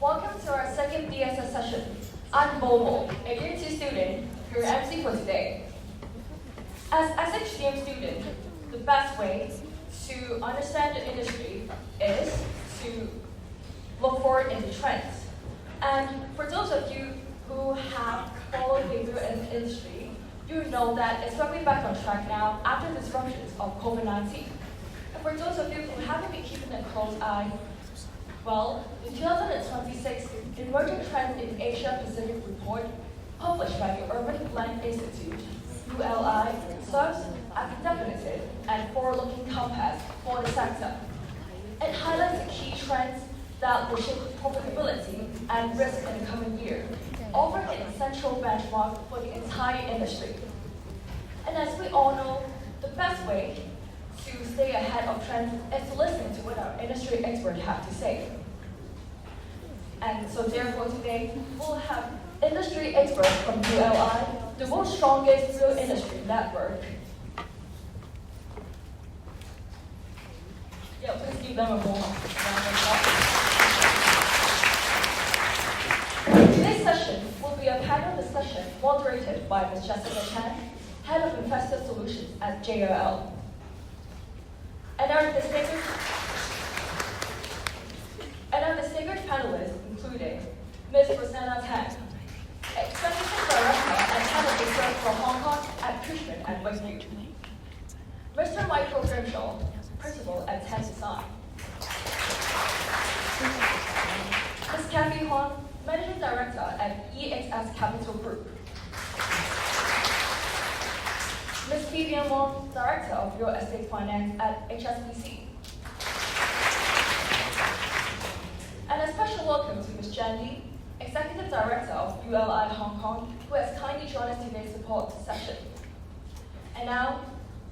Welcome to our second DSS session. I'm Bobo, a Year 2 student, your MC for today. As SHDM student, the best way to understand the industry is to look forward in the trends. And for those of you who have followed the industry, you know that it's probably back on track now after the disruptions of COVID-19. And for those of you who haven't been keeping a close eye, well, the 2026 Emerging Trends in Asia Pacific report, published by the Urban Blend Institute, ULI, serves as a definitive and forward-looking compass for the sector. It highlights the key trends that will shape profitability and risk in the coming year, offering an essential benchmark for the entire industry. And as we all know, the best way to stay ahead of trends is to listen to what our industry experts have to say. And so therefore today, we'll have industry experts from ULI, the world's strongest real industry network. Yeah, please give them a warm round of applause. Today's session will be a panel discussion moderated by Ms. Jessica Chan, Head of Investor Solutions at JLL. And our distinguished panelists including Ms. Rosanna Tang, Executive Director and Head of Research for Hong Kong at Cushman & Wakefield. Mr. Michael Grimshaw, Principal at Ten Design. Ms. Kathy Huang, Managing Director at EXS Capital Group. Ms. Vivian Wong, Director of Real Estate Finance at HSBC. And a special welcome to Ms. Jan Lee, Executive Director of ULI Hong Kong, who has kindly joined us today to support the session. And now,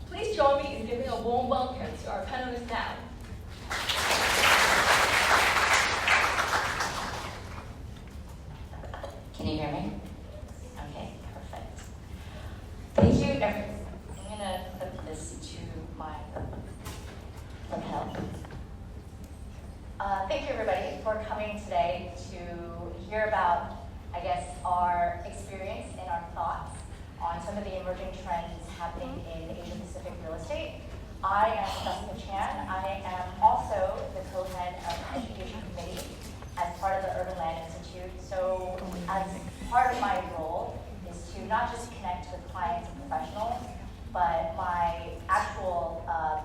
please join me in giving a warm welcome to our panelists now. Can you hear me? Okay, perfect. Thank you, everyone. I'm going to put this to my lapel. Thank you, everybody, for coming today to hear about, I guess, our experience and our thoughts on some of the emerging trends happening in Asia-Pacific real estate. I am Jessica Chan. I am also the co-head of the Education Committee as part of the Urban Land Institute. So as part of my role is to not just connect with clients and professionals, but my actual,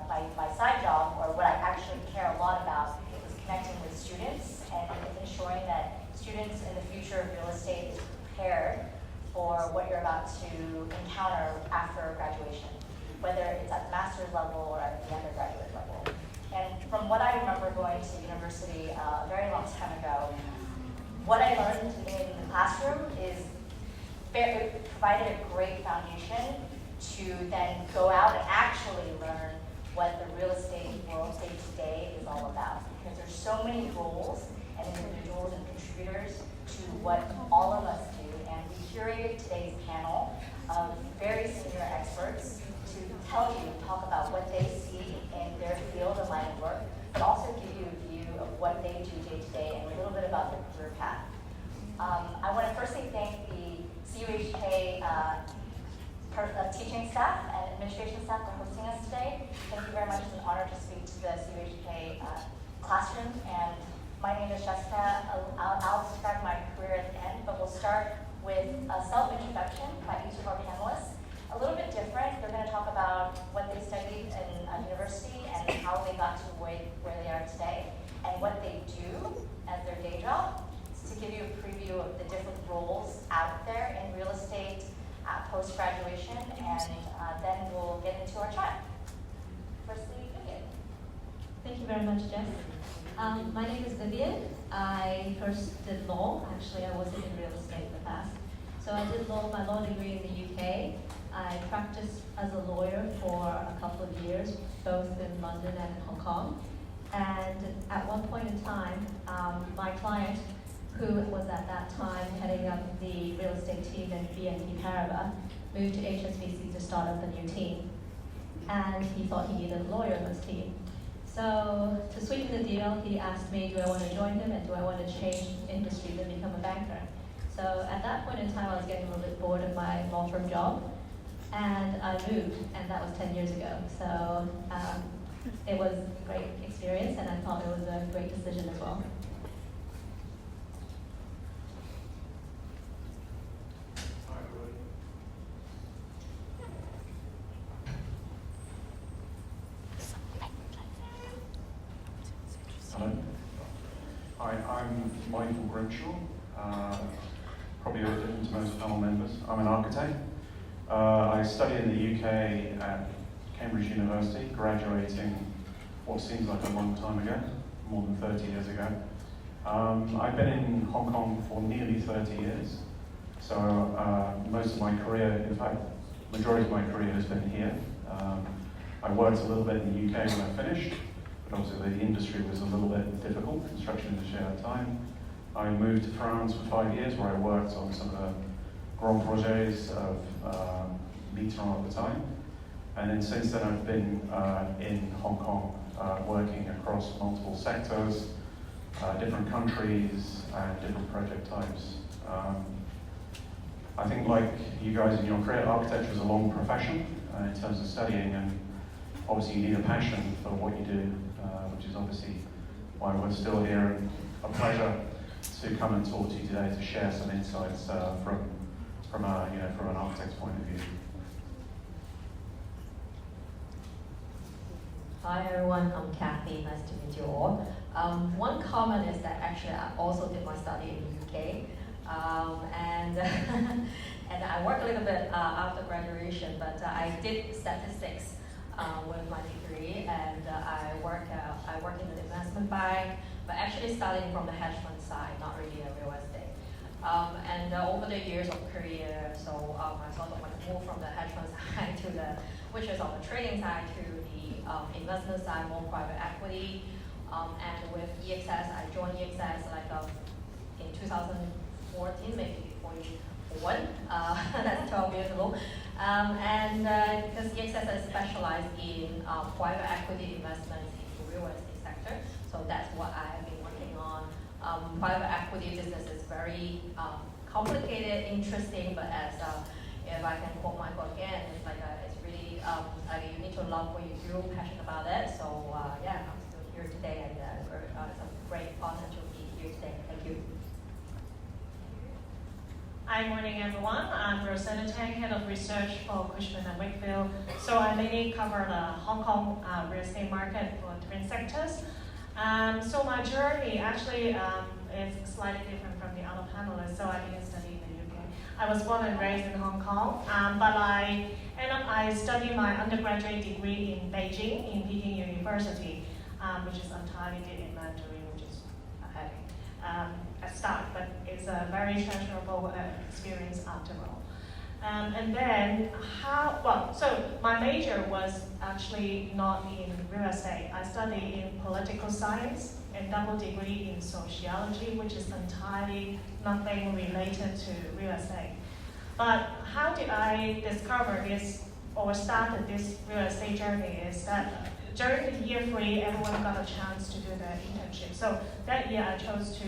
my side job, or what I actually care a lot about, is connecting with students and ensuring that students in the future of real estate is prepared for what you're about to encounter after graduation, whether it's at the master's level or at the undergraduate level. And from what I remember going to university a very long time ago, what I learned in the classroom provided a great foundation to then go out and actually learn what the real estate world day to day is all about. Because there's so many roles and individuals and contributors to what all of us do. And we curated today's panel of very senior experts to talk about what they see in their field of line of work, but also give you a view of what they do day to day and a little bit about their career path. I want to firstly thank the CUHK teaching staff and administration staff for hosting us today. Thank you very much. It's an honor to speak to the CUHK classroom. And my name is Jessica. I'll describe my career at the end, but we'll start with a self-introduction by each of our panelists. A little bit different. They're going to talk about what they studied in university and how they got to where they are today, and what they do as their day job, to give you a preview of the different roles out there in real estate post-graduation, and then we'll get into our chat. Firstly, Vivian. Thank you very much, Jess. My name is Vivian. I first did law. Actually, I wasn't in real estate in the past. So I did my law degree in the UK. I practiced as a lawyer for a couple of years, both in London and in Hong Kong. And at one point in time, my client, who was at that time heading up the real estate team in BNP Paribas, moved to HSBC to start up a new team. And he thought he needed a lawyer in this team. So to sweeten the deal, he asked me, do I want to join him and do I want to change industries and become a banker? So at that point in time, I was getting a little bit bored of my law firm job, and I moved, and that was 10 years ago. So it was a great experience, and I thought it was a great decision as well. Hello. Hi, I'm Michael Grimshaw, probably to most panel members. I'm an architect. I studied in the UK at Cambridge University, graduating what seems like a long time ago, more than 30 years ago. I've been in Hong Kong for nearly 30 years, so most of my career, in fact, majority of my career has been here. I worked a little bit in the UK when I finished, but obviously the industry was a little bit difficult, construction industry at the time. I moved to France for 5 years where I worked on some of the grand projets of Mitterrand at the time. And then since then I've been in Hong Kong working across multiple sectors, different countries and different project types. I think like you guys in your career, architecture is a long profession in terms of studying, and obviously you need a passion for what you do, which is obviously why we're still here, and a pleasure to come and talk to you today to share some insights from an architect's point of view. Hi everyone, I'm Kathy. Nice to meet you all. One comment is that actually I also did my study in the UK, and and I worked a little bit after graduation, but I did statistics with my degree, and I work in an investment bank, but actually starting from the hedge fund side, not really a real estate. And over the years of career, so I sort of move from the hedge fund side to which is on the trading side, to the investment side, more private equity. And with EXS, I joined EXS in 2014, maybe before you were born. That's 12 years ago. And because EXS is specialized in private equity investments in the real estate sector, so that's what I have been working on. Private equity business is very complicated, interesting, but as if I can quote Michael again, it's like it's really you need to love what you do, passionate about it. So yeah, I'm still here today, and it's a great honor to be here today. Thank you. Hi, morning everyone. I'm Rosanna Tang, Head of Research for Cushman & Wakefield. So I mainly cover the Hong Kong real estate market for different sectors. So my journey actually is slightly different from the other panelists. So I didn't study in the UK. I was born and raised in Hong Kong, but I studied my undergraduate degree in Beijing, in Peking University, which is entirely did in Mandarin, which is a headache at start, but it's a very transferable experience after all. And then so my major was actually not in real estate. I studied in political science and double degree in sociology, which is entirely nothing related to real estate. But how did I discover this or started this real estate journey is that during the year 3, everyone got a chance to do the internship. So that year I chose to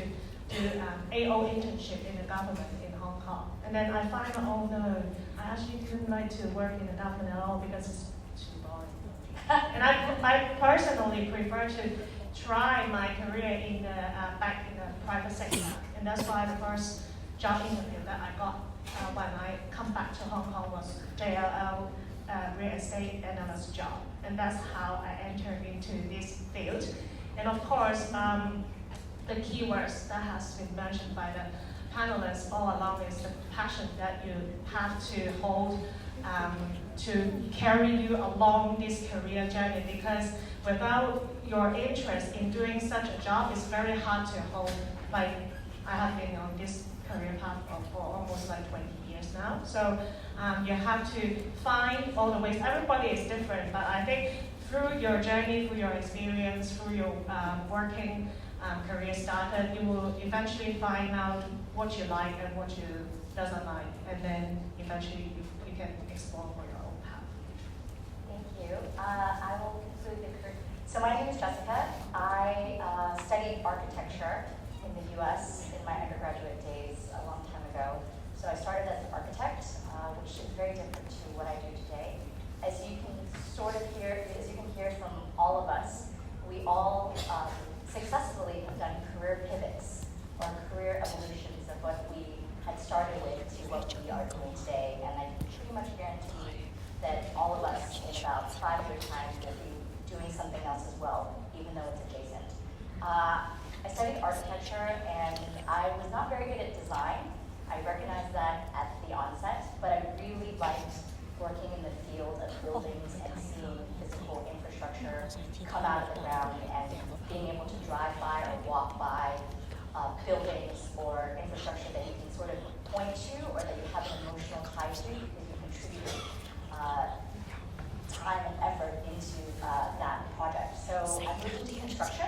do AO internship in the government in Hong Kong. And then I find out, oh no, I actually didn't like to work in the government at all because it's too boring. And I personally prefer to try my career in the back in the private sector. And that's why the first job interview that I got when I come back to Hong Kong was JLL real estate analyst job. And that's how I entered into this field. And of course, the keywords that has been mentioned by the panelists all along is the passion that you have to hold to carry you along this career journey, because without your interest in doing such a job, it's very hard to hold. Like, I have been on this career path for almost like 20 years now. So you have to find all the ways. Everybody is different, but I think through your journey, through your experience, through your working career started, you will eventually find out what you like and what you doesn't like, and then eventually you can explore for your own path. Thank you. I will conclude So my name is Jessica. I studied architecture in the US in my undergraduate days a long time ago. So I started as an architect, which is very different to what I do today. As you can hear from all of us, we all successfully have done career pivots or career evolutions of what we had started with to what we are doing today. And I can pretty much guarantee that all of us in about 5 years' time will be doing something else as well, even though it's adjacent. I studied architecture and I was not very good at design. I recognized that at the onset, but I really liked working in the field of buildings and seeing physical infrastructure come out of the ground and being able to drive by or walk by buildings or infrastructure that you can sort of point to or that you have an emotional tie to because you contributed time and effort into that project. So I moved into construction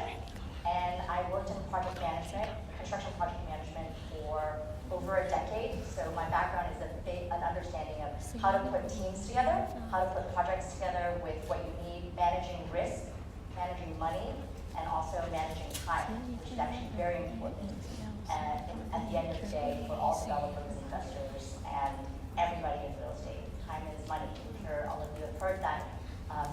and I worked in project management, construction project management for over a decade. So my background is an understanding of how to put teams together, how to put projects together with what you need, managing risk, managing money, and also managing time, which is actually very important. And at the end of the day, for all developers, investors, and everybody in real estate, time is money. I'm sure all of you have heard that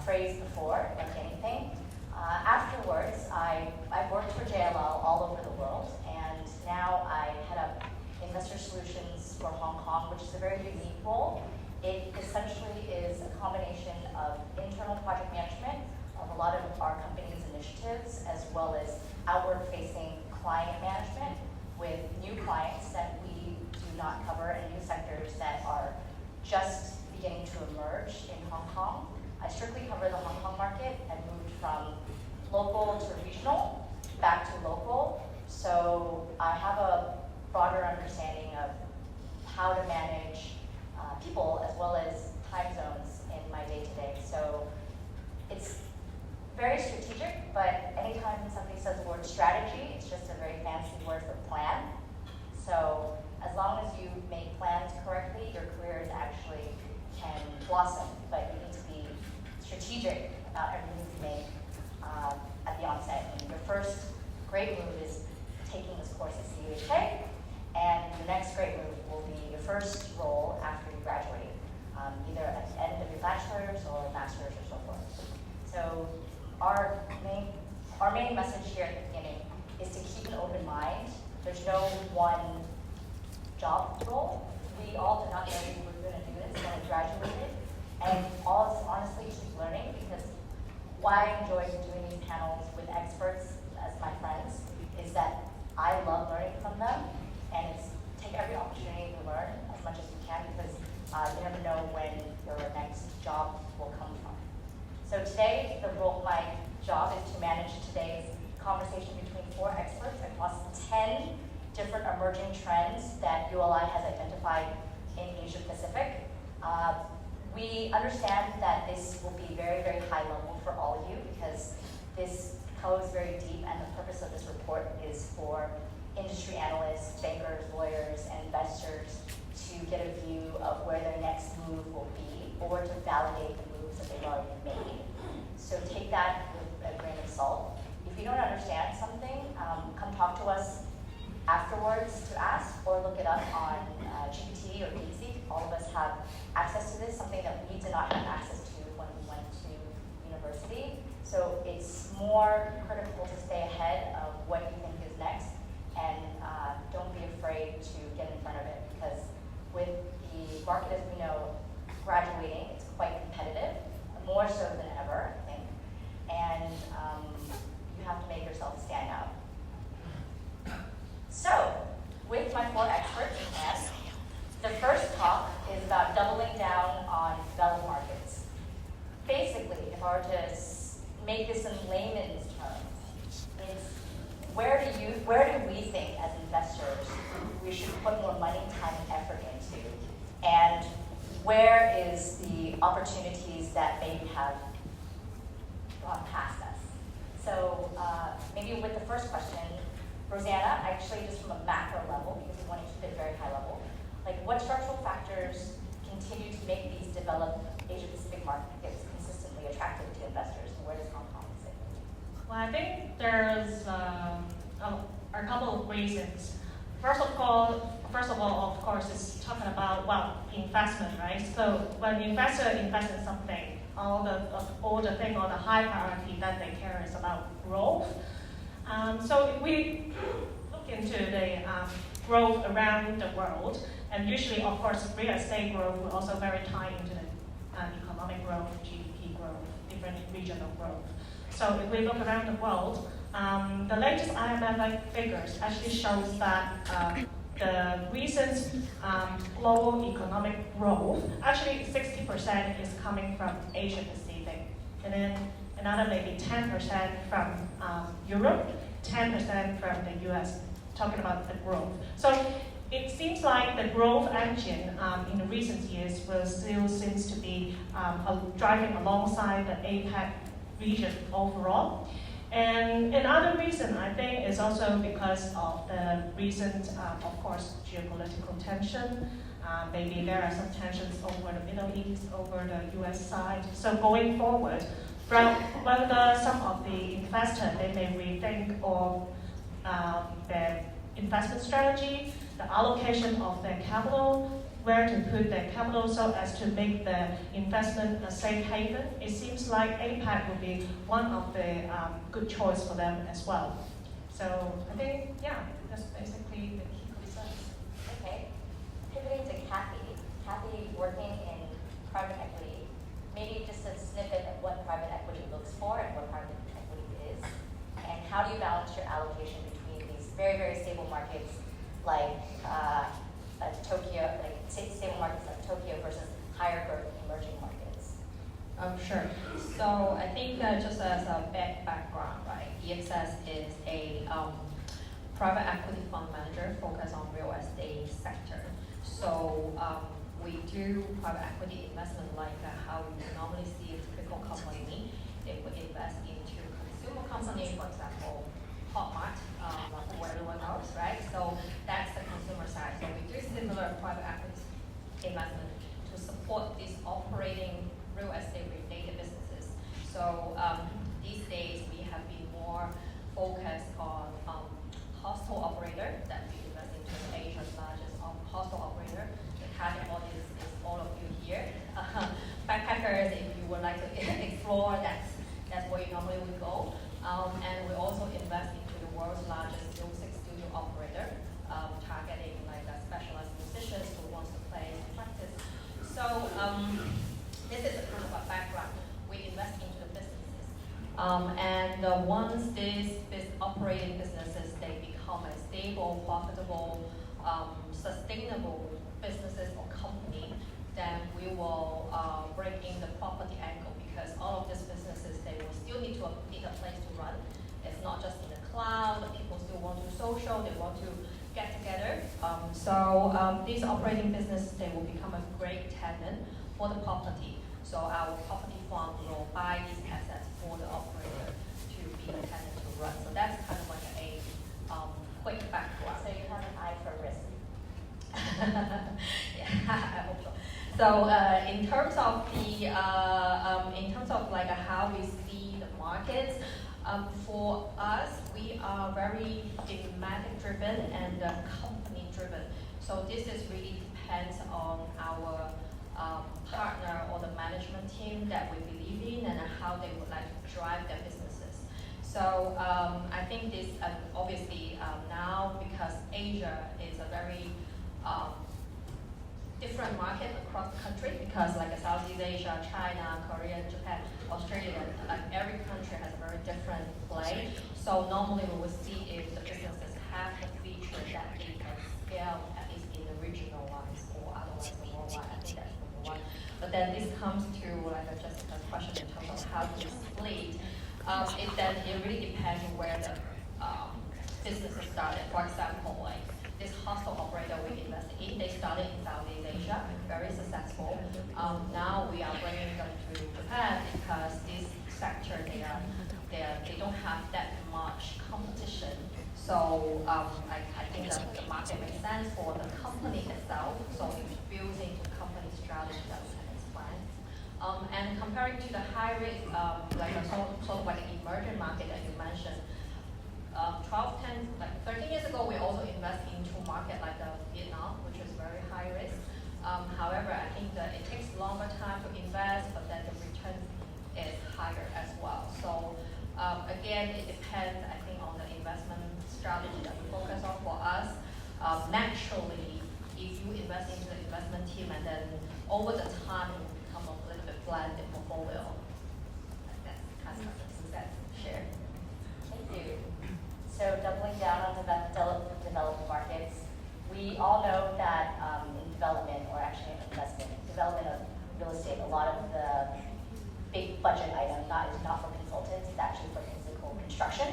phrase before, like anything. Afterwards, I worked for JLL all over the world, and now I head up Investor Solutions for Hong Kong, which is a very unique role. It essentially is a combination of internal project management of a lot of our company's initiatives, as well as outward-facing client management with new clients that we do not cover and new sectors that are just beginning to emerge in Hong Kong. I strictly cover the Hong Kong market. I moved from local to regional, back to local. So I have a broader understanding of how to manage people as well as time zones in my day-to-day. So it's very strategic, but anytime somebody says the word strategy, it's just a very fancy word for plan. So as long as you make plans correctly, your careers actually can blossom, but you need to be strategic about every move you make at the onset. And your first great move is taking this course at CUHK, and the next great move will be your first role after you graduate, either at the end of your bachelor's or master's or so forth. So our main message here at the beginning is to keep an open mind. There's no one job role. We all did not know we were going to do this when we graduated, and all is honestly keep learning, because why I enjoy doing these panels with experts as my friends is that I love learning from them, and it's take every opportunity to learn as much as you can, because you never know when your next job will come from. So today, my job is to manage today's conversation between 4 experts across 10 different emerging trends that ULI has identified in Asia Pacific. We understand that this will be very, very high level for all of you, because this goes very deep, and the purpose of this report is for industry analysts, bankers, lawyers, and investors to get a view of where their next move will be, or to validate the moves that they've already made. So take that with a grain of salt. If you don't understand something, come talk to us afterwards to ask, or look it up on GPT or DeepSeek. All of us have access to this, something that we did not have access to when we went to university. So it's more critical to stay ahead of what you think is next, and don't be afraid to get in front of it, because with the market as we know graduating, it's quite competitive, more so than ever, I think, and you have to make yourself stand out. So, with my 4 experts in hand, the first talk is about doubling down on developed markets. Basically, if I were to make this in layman's terms, it's where do we think as investors we should put more money, time, and effort into, and where is the opportunities that maybe have gone past us? So maybe with the first question, Rosanna, actually just from a macro level, because we want to keep it very high level, like what structural factors continue to make these developed Asia Pacific markets consistently attractive to investors, and where does Hong Kong sit? Well, I think there's a couple of reasons. First of all, of course, it's talking about, well, investment, right? So when investor invests in something, all the high priority that they care is about growth. So if we look into the growth around the world, and usually, of course, real estate growth will also very tie into the economic growth, GDP growth, different regional growth. So if we look around the world, the latest IMF figures actually shows that the recent global economic growth, actually 60% is coming from Asia Pacific, and then another maybe 10% from Europe, 10% from the US, talking about the growth. So it seems like the growth engine in the recent years will still seems to be driving alongside the APEC region overall. And another reason, I think, is also because of the recent, of course, geopolitical tension. Maybe there are some tensions over the Middle East, over the US side. So going forward, whether some of the investors, they may rethink of their investment strategy, the allocation of their capital, where to put their capital so as to make the investment a safe haven. It seems like APAC would be one of the good choice for them as well. So I think, yeah, that's basically the key concerns. Okay. Pivoting to Kathy. Kathy, working in private equity, maybe just a snippet of what private equity looks for and what private equity is, and how do you balance your allocation between these very, very stable markets like Tokyo, like stable markets like Tokyo versus higher growth emerging markets? Sure. So I think just as a background, right, EXS is a private equity fund manager focused on real estate sector. So we do private equity investment like how you normally see a typical company. They would invest into consumer company, for example, Hotmart, like everyone else, right? So that's the consumer side. So we do similar private equity investment to support these operating real estate related businesses. So these days we have been more focused on hostel operator that we invest into Asia's largest hostel operator. The target audience is all of you here. Backpackers, if you would like to explore, that's where you normally would go. And we also invest into the world's largest music studio operator, targeting like specialized musicians who wants to play and practice. So this is a kind of a background. We invest into the businesses. And once these operating businesses, they become a stable, profitable, sustainable businesses or company, then we will bring in the property angle, because all of these businesses, they will still need a place to run. It's not just in the cloud, people still want to social, they want to get together. So these operating businesses, they will become a great tenant for the property. So our property fund will buy these assets for the operator to be the tenant to run. So that's kind of like a quick background. So you have an eye for risk. Yeah, I hope so. So in terms of like how we see the markets, for us, we are very thematic driven and company driven. So this is really depends on our partner or the management team that we believe in and how they would like to drive their businesses. So I think this obviously now, because Asia is a very different market across the country, because like Southeast Asia, China, Korea, Japan, Australia, like every country has a very different play. So normally we will see if the businesses have the feature that they can scale at least in the regional wise or otherwise the worldwide. I think that's number one. But then this comes to like Jessica's question in terms of how to split. It really depends on where the businesses started. For example, like this hostel operator we invested in, they started in Southeast Asia, very successful. Now we are bringing them to Japan because this sector, they don't have that much competition. So I think the market makes sense for the company itself. So it builds into company strategy that we can explain. And comparing to the high risk, like a sort of like an emerging market that you mentioned, 12, 10, like 13 years ago, we also invest into market like Vietnam, which is very high risk. However, I think that it takes longer time to invest, but then the return is higher as well. So again, it depends, I think, on the investment strategy that we focus on. For us, naturally, if you invest into the investment team and then over the time it will become a little bit blended portfolio. That's kind of the success share. Thank you. So doubling down on developed markets, we all know that in development, or actually in investment, development of real estate, a lot of the big budget items is not for consultants, it's actually for physical construction.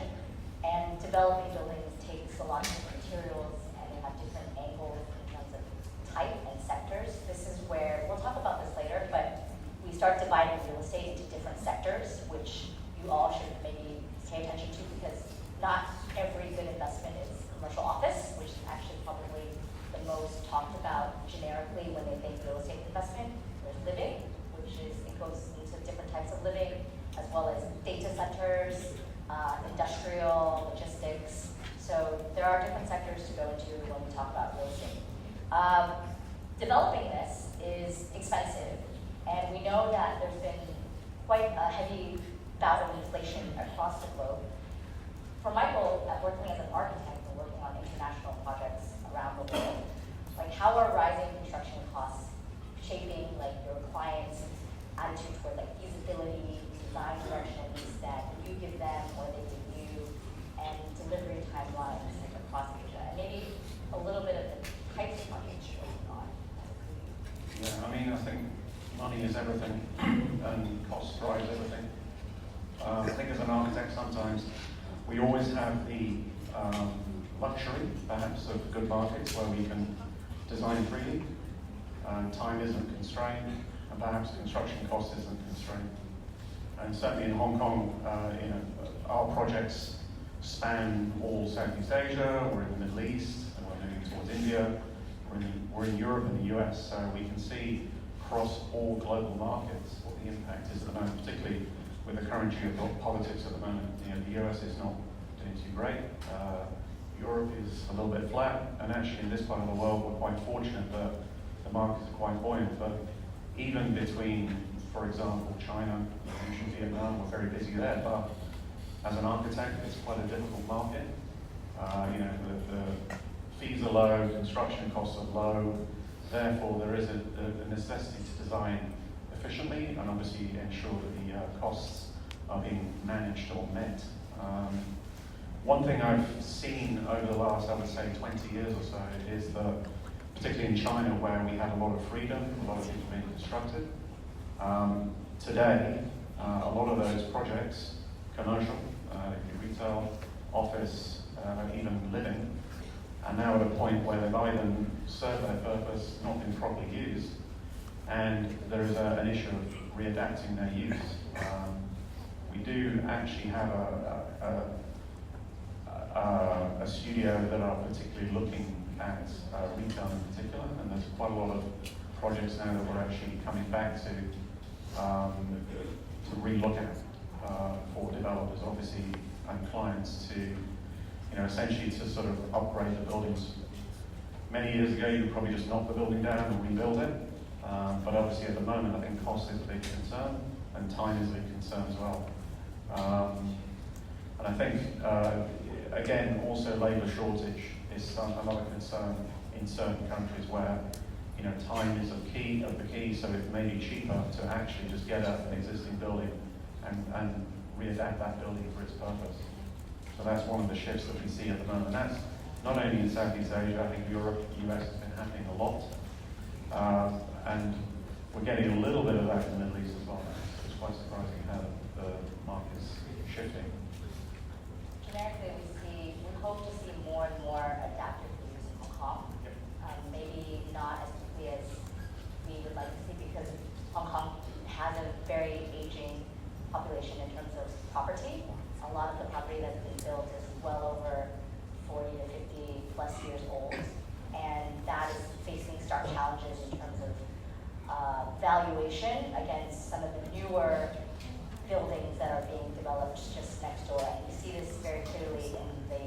And developing buildings takes a lot of different materials, and they have different angles in terms of type and sectors. This is where, we'll talk about this later, but we start dividing real estate into different sectors, which you all should maybe pay attention to, because not every good investment is commercial office, which is actually probably the most talked about generically when they think real estate investment. There's living, which is, it goes into different types of living, as well as data centers, industrial, logistics. So there are different sectors to go into when we talk about real estate. Developing this is expensive, and we know that there's been quite a heavy bout of inflation across the globe. For Michael, working as an architect and working on international projects around the world, like how are rising construction costs shaping like your clients' attitude toward like feasibility, design directions that you give them or they give you, and delivery timelines like across Asia, and maybe a little bit of the types of projects you're working on. Yeah, I mean, I think money is everything, and cost drives everything. I think as an architect, sometimes we always have the luxury, perhaps, of good markets where we can design freely. Time isn't constrained, and perhaps construction cost isn't constrained. And certainly in Hong Kong, our projects span all Southeast Asia, we're in the Middle East, and we're moving towards India, we're in Europe and the US, so we can see across all global markets what the impact is at the moment, particularly with the current geopolitics at the moment. The US is not doing too great. Europe is a little bit flat, and actually in this part of the world we're quite fortunate that the markets are quite buoyant. But even between, for example, China and Vietnam, we're very busy there. But as an architect, it's quite a difficult market. The fees are low, construction costs are low. Therefore, there is a necessity to design efficiently and obviously ensure that the costs are being managed or met. One thing I've seen over the last, I would say, 20 years or so is that, particularly in China, where we had a lot of freedom, a lot of things being constructed, today, a lot of those projects, commercial, retail, office, even living, are now at a point where they've either served their purpose, not been properly used, and there is an issue of readapting their use. We do actually have a studio that are particularly looking at retail in particular, and there's quite a lot of projects now that we're actually coming back to relook at for developers, obviously, and clients to, essentially to sort of upgrade the buildings. Many years ago, you would probably just knock the building down and rebuild it, but obviously at the moment, I think cost is a big concern, and time is a big concern as well. And I think, again, also labour shortage is another concern in certain countries where, time is the key, so it may be cheaper to actually just get an existing building and readapt that building for its purpose. So that's one of the shifts that we see at the moment. And that's not only in Southeast Asia, I think Europe, US has been happening a lot. And we're getting a little bit of that in the Middle East as well. It's quite surprising how the market's shifting. Generically, we hope to see more and more adaptive use in Hong Kong. Yep. Maybe not as quickly as we would like to see, because Hong Kong has a very aging population in terms of property. A lot of the property that's been built is well over 40 to 50 plus years old, and that is facing stark challenges in terms of valuation against some of the newer buildings that are being developed just next door. And you see this very clearly in the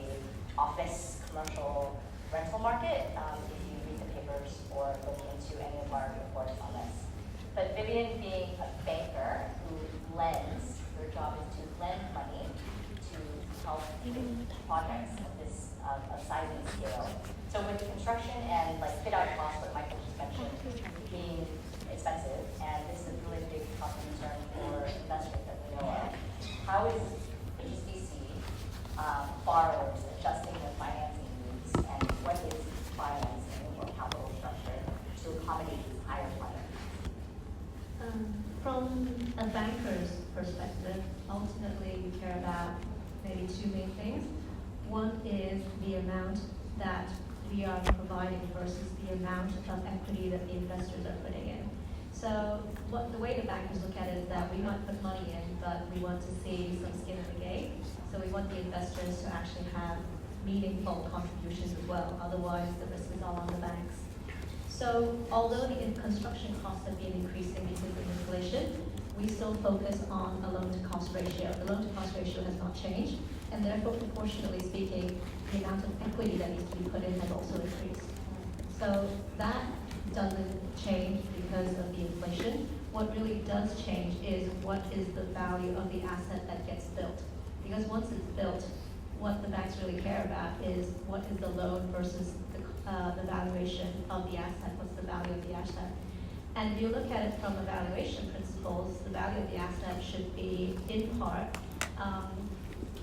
office commercial rental market, if you read the papers or look into any of our reports on this. But Vivian, being a banker who lends, her job is to lend money to help with projects of this of size and scale. So with construction and like fit out costs, what Michael just mentioned, being expensive, and this is a really big cost concern for investors that we know of. How is HSBC borrowers adjusting their financing needs, and what is financing or capital structure to accommodate these higher funding? From a banker's perspective, ultimately we care about maybe two main things. One is the amount that we are providing versus the amount of equity that the investors are putting in. So the way the bankers look at it is that we might put money in, but we want to see some skin in the game. So we want the investors to actually have meaningful contributions as well. Otherwise, the risk is all on the banks. So although the construction costs have been increasing because of inflation, we still focus on a loan-to-cost ratio. The loan-to-cost ratio has not changed, and therefore, proportionally speaking, the amount of equity that needs to be put in has also increased. So that doesn't change because of the inflation. What really does change is what is the value of the asset that gets built. Because once it's built, what the banks really care about is what is the loan versus the valuation of the asset, what's the value of the asset. And if you look at it from evaluation principles, the value of the asset should be in part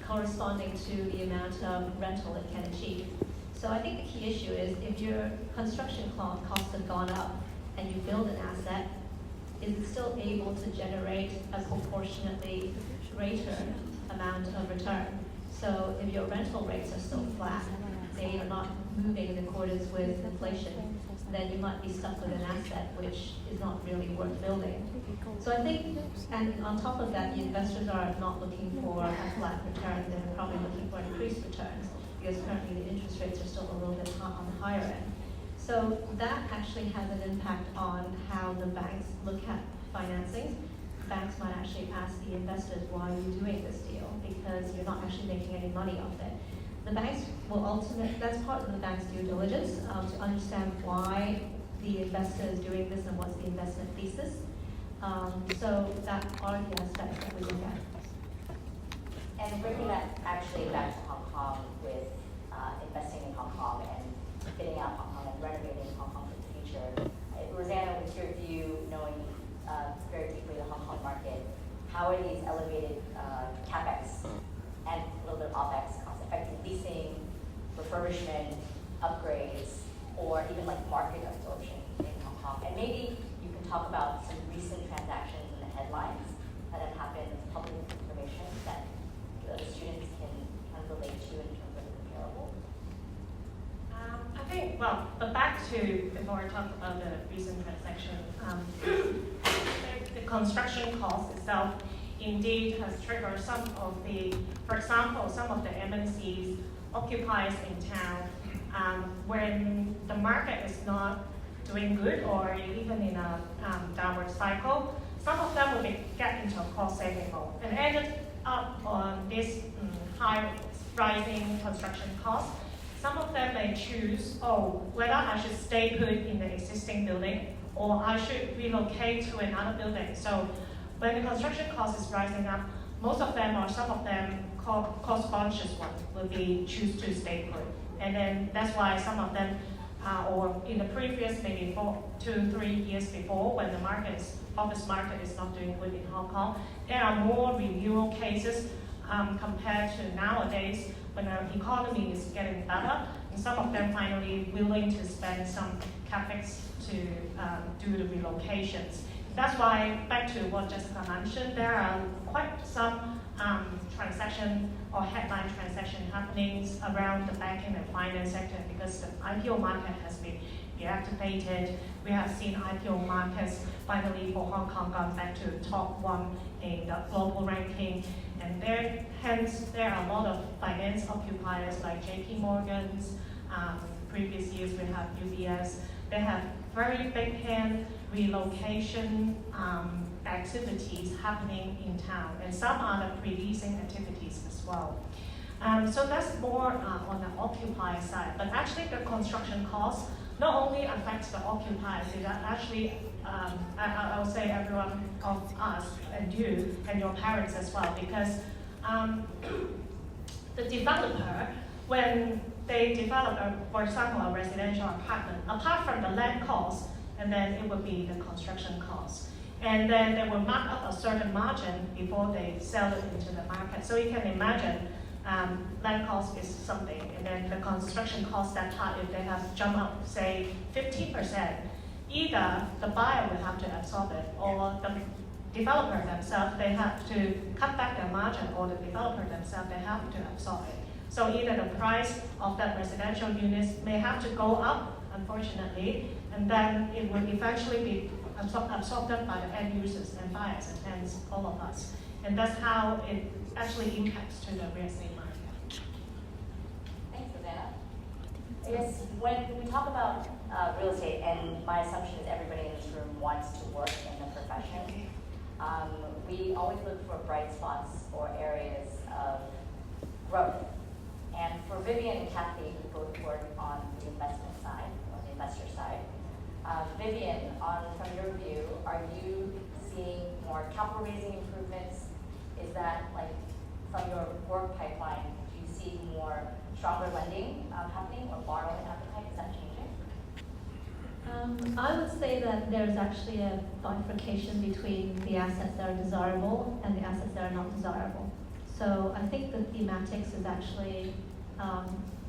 corresponding to the amount of rental it can achieve. So I think the key issue is if your construction costs have gone up and you build an asset, is it still able to generate a proportionately greater amount of return? So if your rental rates are still flat, they are not moving in accordance with inflation, then you might be stuck with an asset which is not really worth building. So I think, and on top of that, the investors are not looking for a flat return, they're probably looking for increased returns, because currently the interest rates are still a little bit on the higher end. So that actually has an impact on how the banks look at financing. Banks might actually ask the investors, why are you doing this deal? Because you're not actually making any money off it. The banks will ultimately, that's part of the bank's due diligence, to understand why the investor is doing this and what's the investment thesis. So that are the aspects that we look at. And bringing that actually back to Hong Kong with investing in Hong Kong and fitting out Hong Kong and renovating Hong Kong for the future. Rosanna, with your view, knowing very deeply the Hong Kong market, how are these elevated CapEx and a little bit of OpEx costs affecting leasing, refurbishment, upgrades, or even like market absorption in Hong Kong? And maybe you can talk about some recent transactions in the headlines that have happened as public information that the students can kind of relate to in terms of comparable. I think, well, but back to before I talk about the recent transaction, the construction cost itself indeed has triggered some of the, for example, some of the MNCs occupiers in town, when the market is not doing good or even in a downward cycle, some of them will get into a cost saving mode and ended up on this high rising construction cost. Some of them may choose, whether I should stay put in the existing building or I should relocate to another building. So when the construction cost is rising up, most of them or some of them cost conscious ones will be choose to stay put. And then that's why some of them, or in the previous maybe 2-3 years before, when the office market is not doing good in Hong Kong, there are more renewal cases compared to nowadays when the economy is getting better, and some of them finally willing to spend some capex to do the relocations. That's why, back to what Jessica mentioned, there are quite some transaction or headline transaction happenings around the banking and finance sector because the IPO market has been reactivated. We have seen IPO markets finally for Hong Kong gone back to the top 1 in the global ranking. And hence there are a lot of finance occupiers like JP Morgan's, previous years, we have UBS. They have very big hand relocation activities happening in town, and some other pre-leasing activities as well. So that's more on the occupier side, but actually the construction costs not only affects the occupiers, it actually, I'll say everyone of us and you and your parents as well, because the developer, when they develop, for example, a residential apartment, apart from the land cost, and then it would be the construction cost. And then they will mark up a certain margin before they sell it into the market. So you can imagine land cost is something, and then the construction cost, that part, if they have jumped up, say 15%, either the buyer will have to absorb it, or the developer themselves, they have to cut back their margin, or the developer themselves, they have to absorb it. So either the price of that residential units may have to go up, unfortunately, and then it will eventually be absorbed by the end users and buyers, and hence all of us. And that's how it actually impacts to the real estate market. Thanks, Rosanna. I guess when we talk about real estate, and my assumption is everybody in this room wants to work in the profession, we always look for bright spots or areas of growth. And for Vivian and Kathy, who both work on the investment side, or the investor side, Vivian, from your view, are you seeing more capital raising improvements? Is that, like, from your work pipeline, do you see more stronger lending happening, or borrowing appetite? Is that changing? I would say that there's actually a bifurcation between the assets that are desirable and the assets that are not desirable. So I think the thematics has actually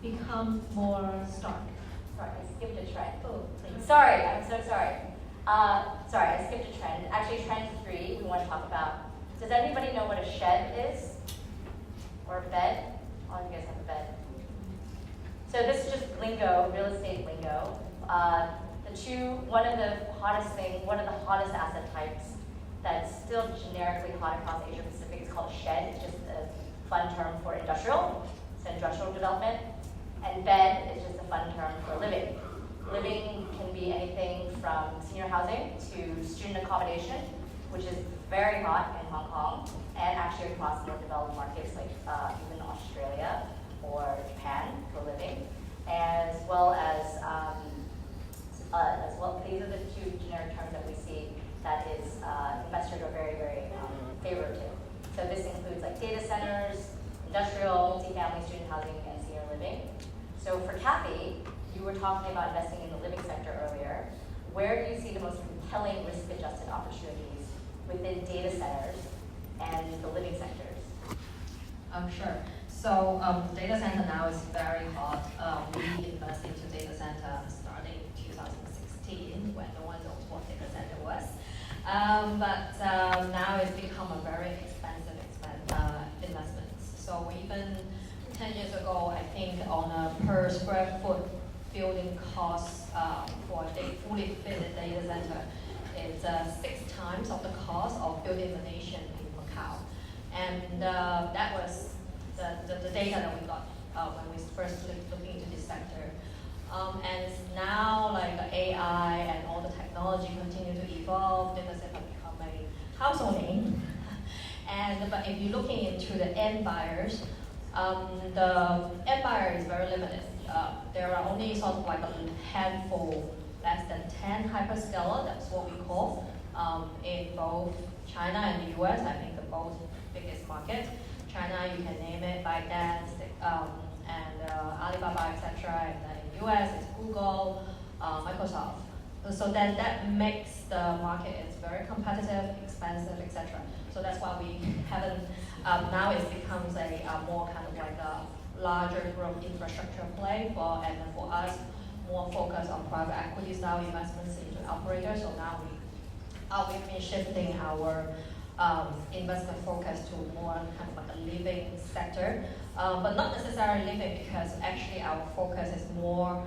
become more stark. Sorry, I skipped a trend. Oh, please. Sorry, I'm so sorry. Sorry, I skipped a trend. Actually, trend 3, we want to talk about. Does anybody know what a shed is? Or a bed? All of you guys have a bed. So this is just lingo, real estate lingo. One of the hottest asset types that's still generically hot across Asia Pacific is called shed. It's just a fun term for industrial. It's industrial development. And bed is just a fun term for living. Living can be anything from senior housing to student accommodation, which is very hot in Hong Kong, and actually across more developed markets like even Australia or Japan for living, as well these are the 2 generic terms that we see that is investors are very, very favored to. So this includes like data centers, industrial, multifamily, student housing, and senior living. So for Kathy, you were talking about investing in the living sector earlier. Where do you see the most compelling risk-adjusted opportunities within data centers and the living sectors? Sure. So data center now is very hot. We invest into data center starting in 2016 when no one knows what data center was. But now it's become a very expensive investment. So even 10 years ago, I think on a per square foot building cost for a fully fitted data center, it's 6 times of the cost of building the nation in Macau. And that was the data that we got when we first looking into this sector. And it's now like the AI and all the technology continue to evolve, data center become a household name. But if you're looking into the end buyers, the end buyer is very limited. There are only sort of like a handful, less than 10 hyperscaler, that's what we call, in both China and the US, I think the both biggest markets. China, you can name it, ByteDance, and Alibaba, etc. And then in the US, it's Google, Microsoft. So then that makes the market is very competitive, expensive, etc. So that's why we haven't, now it becomes a more kind of like a larger growth infrastructure play and for us, more focus on private equity style investments into operators. So now we've been shifting our investment focus to more kind of like a living sector, but not necessarily living because actually our focus is more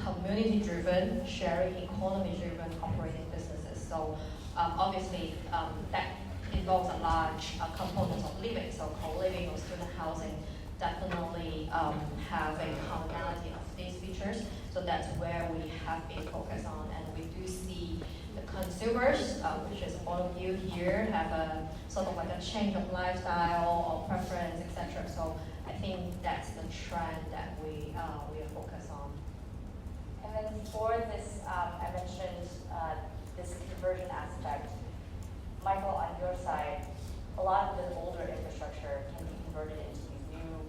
community-driven, sharing economy-driven operating businesses. So obviously that involves a large component of living. So co-living or student housing definitely have a commonality of these features. So that's where we have been focused on, and we do see the consumers, which is all of you here, have a sort of like a change of lifestyle or preference, etc. So I think that's the trend that we are focused on. And then for this, I mentioned this conversion aspect. Michael, on your side, a lot of the older infrastructure can be converted into these new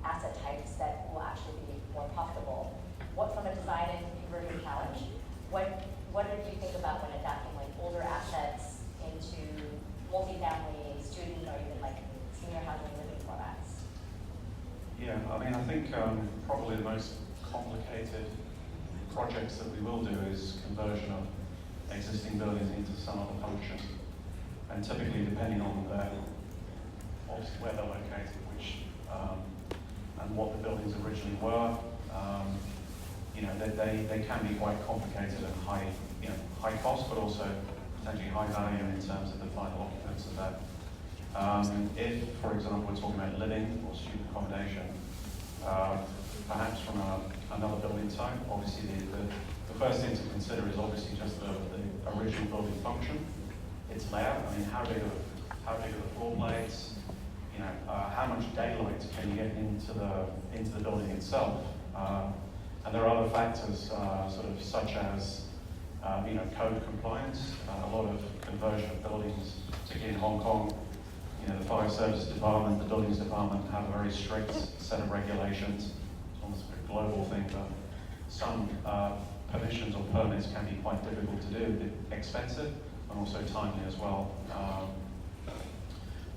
asset types that will actually be more profitable. What, from a design and conversion challenge, what did you think about when adapting like older assets into multifamily, student, or even like senior housing living formats? Yeah, I mean, I think probably the most complicated projects that we will do is conversion of existing buildings into some other function. And typically, depending on obviously where they're located, which and what the buildings originally were, they can be quite complicated and high cost, but also potentially high value in terms of the final occupants of that. If, for example, we're talking about living or student accommodation, perhaps from another building type, obviously the first thing to consider is obviously just the original building function, its layout. I mean, how big are the floor plates? How much daylight can you get into the building itself? And there are other factors, sort of such as code compliance. A lot of conversion of buildings, particularly in Hong Kong, the fire service department, the buildings department have a very strict set of regulations. It's almost a global thing, but some permissions or permits can be quite difficult to do, expensive, and also timely as well.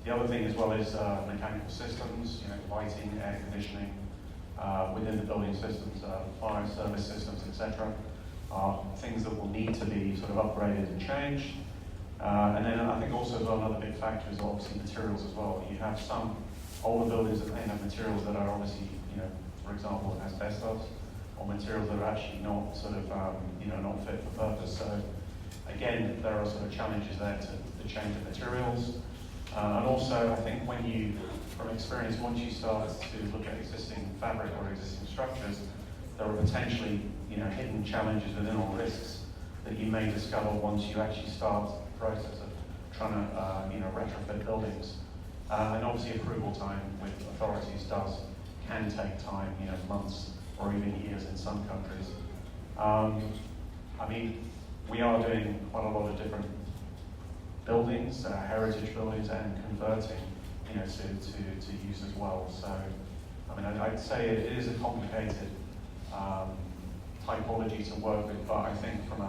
The other thing as well is mechanical systems, lighting, air conditioning, within the building systems, fire service systems, etc. are things that will need to be sort of upgraded and changed. And then I think also as well, another big factor is obviously materials as well. You have some older buildings that may have materials that are obviously, for example, asbestos, or materials that are actually not sort of, not fit for purpose. So again, there are sort of challenges there to change the materials. And also, I think from experience, once you start to look at existing fabric or existing structures, there are potentially, hidden challenges within or risks that you may discover once you actually start the process of trying to, retrofit buildings. And obviously, approval time with authorities can take time, months or even years in some countries. I mean, we are doing quite a lot of different buildings, heritage buildings, and converting, to use as well. So, I mean, I'd say it is a complicated typology to work with, but I think from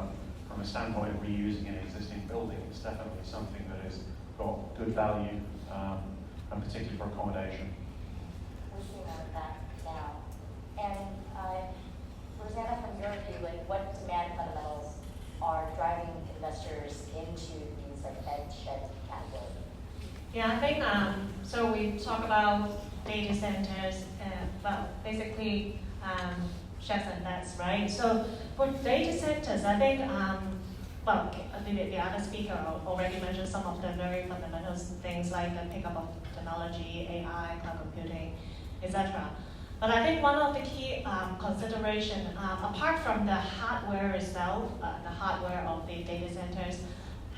a standpoint of reusing an existing building, it's definitely something that has got good value, and particularly for accommodation. We're seeing that now. And Rosanna, from your view, what demand fundamentals are driving investors into these bed shed categories? Yeah, I think, so we talk about data centers, basically sheds and beds, right? So for data centers, I think, the other speaker already mentioned some of the very fundamental things like the pickup of technology, AI, cloud computing, etc. But I think one of the key consideration, apart from the hardware itself, the hardware of the data centers,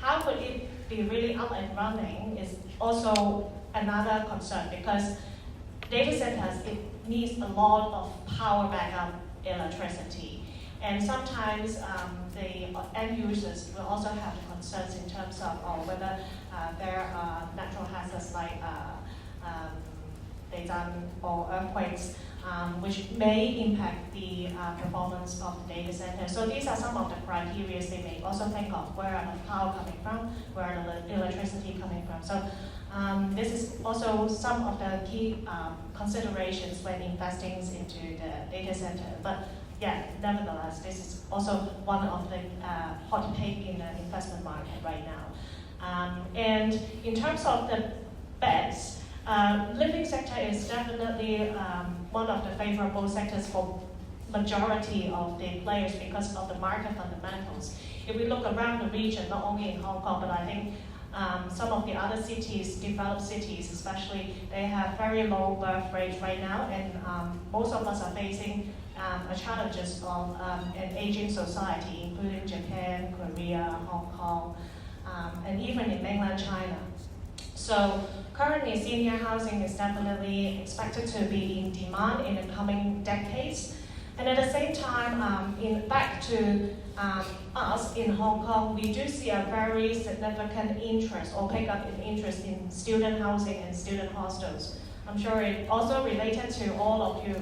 how could it be really up and running is also another concern, because data centers, it needs a lot of power backup electricity. And sometimes the end users will also have concerns in terms of whether there are natural hazards like daytime or earthquakes, which may impact the performance of the data center. So these are some of the criteria they may also think of: where are the power coming from, where are the electricity coming from. So this is also some of the key considerations when investing into the data center. But yeah, nevertheless, this is also one of the hot take in the investment market right now. And in terms of the beds, living sector is definitely one of the favorable sectors for majority of the players because of the market fundamentals. If we look around the region, not only in Hong Kong, but I think some of the other cities, developed cities especially, they have very low birth rates right now, and most of us are facing challenges of an aging society, including Japan, Korea, Hong Kong, and even in mainland China. So currently, senior housing is definitely expected to be in demand in the coming decades. And at the same time, back to us in Hong Kong, we do see a very significant interest or pick up in interest in student housing and student hostels. I'm sure it also related to all of you.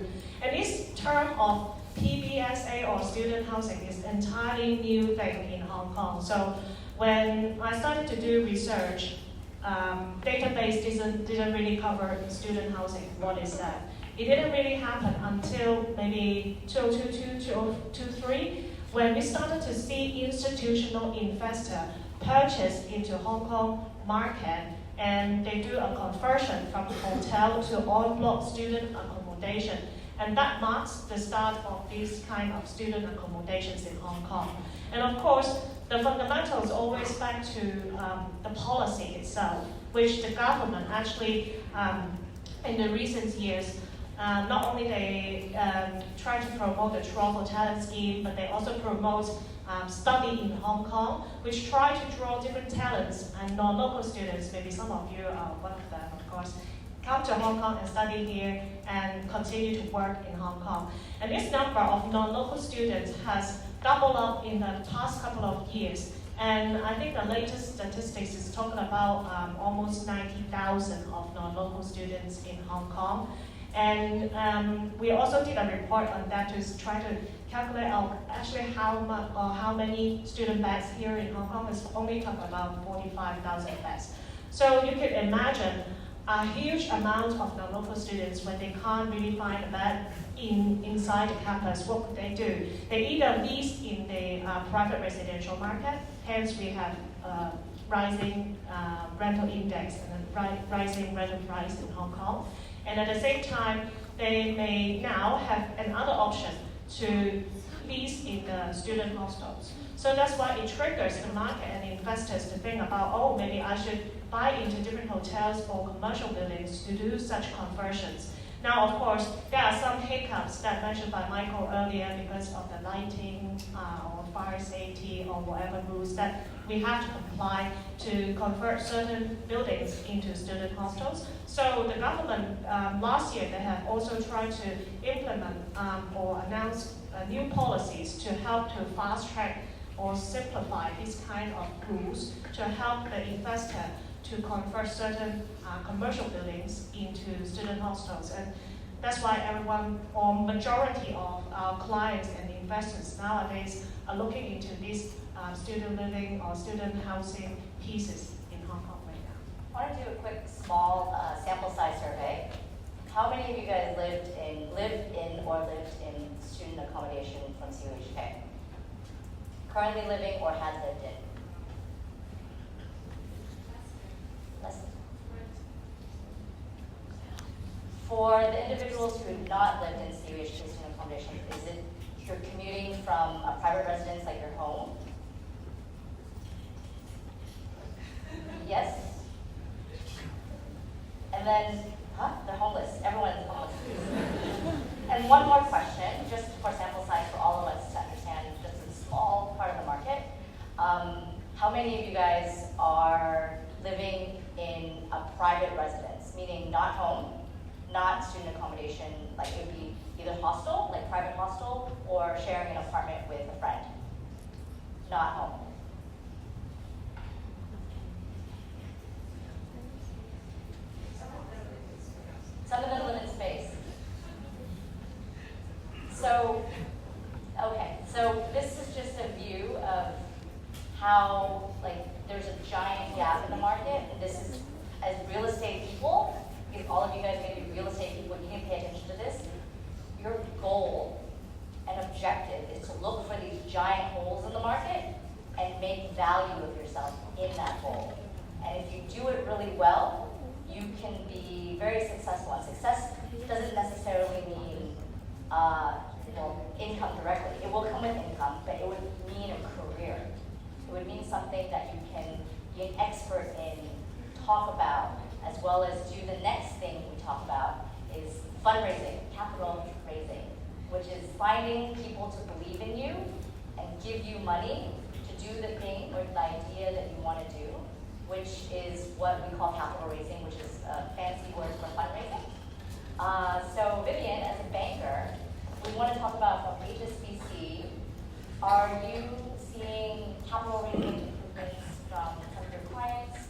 And this term of PBSA or student housing is an entirely new thing in Hong Kong. So when I started to do research, database didn't really cover student housing. What is that? It didn't really happen until maybe 2022, 2023, when we started to see institutional investor purchase into Hong Kong market, and they do a conversion from hotel to en-bloc student accommodation. And that marks the start of this kind of student accommodations in Hong Kong. And of course, the fundamentals always back to the policy itself, which the government actually, in the recent years, not only they try to promote the travel talent scheme, but they also promote study in Hong Kong, which try to draw different talents and non-local students, maybe some of you are one of them, of course, come to Hong Kong and study here and continue to work in Hong Kong. And this number of non-local students has doubled up in the past couple of years. And I think the latest statistics is talking about almost 90,000 of non-local students in Hong Kong. And we also did a report on that to try to calculate out actually how much or how many student beds here in Hong Kong is only talking about 45,000 beds. So you could imagine a huge amount of non-local students when they can't really find a bed inside the campus. What would they do? They either lease in the private residential market, hence we have rising rental index and rising rental price in Hong Kong. And at the same time, they may now have another option to lease in the student hostels. So that's why it triggers the market and the investors to think about, oh, maybe I should buy into different hotels or commercial buildings to do such conversions. Now, of course, there are some hiccups that mentioned by Michael earlier because of the lighting or fire safety or whatever rules that we have to comply to convert certain buildings into student hostels. So the government last year, they have also tried to implement or announce new policies to help to fast track or simplify this kind of rules to help the investor to convert certain commercial buildings into student hostels. And that's why everyone, or majority of our clients and investors nowadays are looking into these student living or student housing pieces in Hong Kong right now. I want to do a quick small sample size survey. How many of you guys lived in student accommodation from CUHK? Currently living or had lived in? Less than. For the individuals who have not lived in CUHK student accommodation, is it you're commuting from a private residence like your home? Yes? And then, they're homeless. Everyone's homeless. And one more question, just for sample size for all of us to understand just a small part of the market. How many of you guys are living in a private residence, meaning not home, not student accommodation, like it would be either hostel, like private hostel, or sharing an apartment with a friend? Not home. Some of them live in space. So, okay, so this is just a view of how, there's a giant gap in the market, and this is, as real estate people, because all of you guys may be real estate people, you can pay attention to this. Your goal and objective is to look for these giant holes in the market and make value of yourself in that hole. And if you do it really well, you can be very successful. And success doesn't necessarily mean income directly. It will come with income, but it would mean a career. It would mean something that you can be an expert in, talk about, as well as do the next thing we talk about is fundraising, capital raising, which is finding finding people to believe in you and give you money to do the thing or the idea that you want to do, which is what we call capital raising, which is a fancy word for fundraising. So Vivian, as a banker, we want to talk about from HSBC, are you seeing capital raising improvements from some of your clients?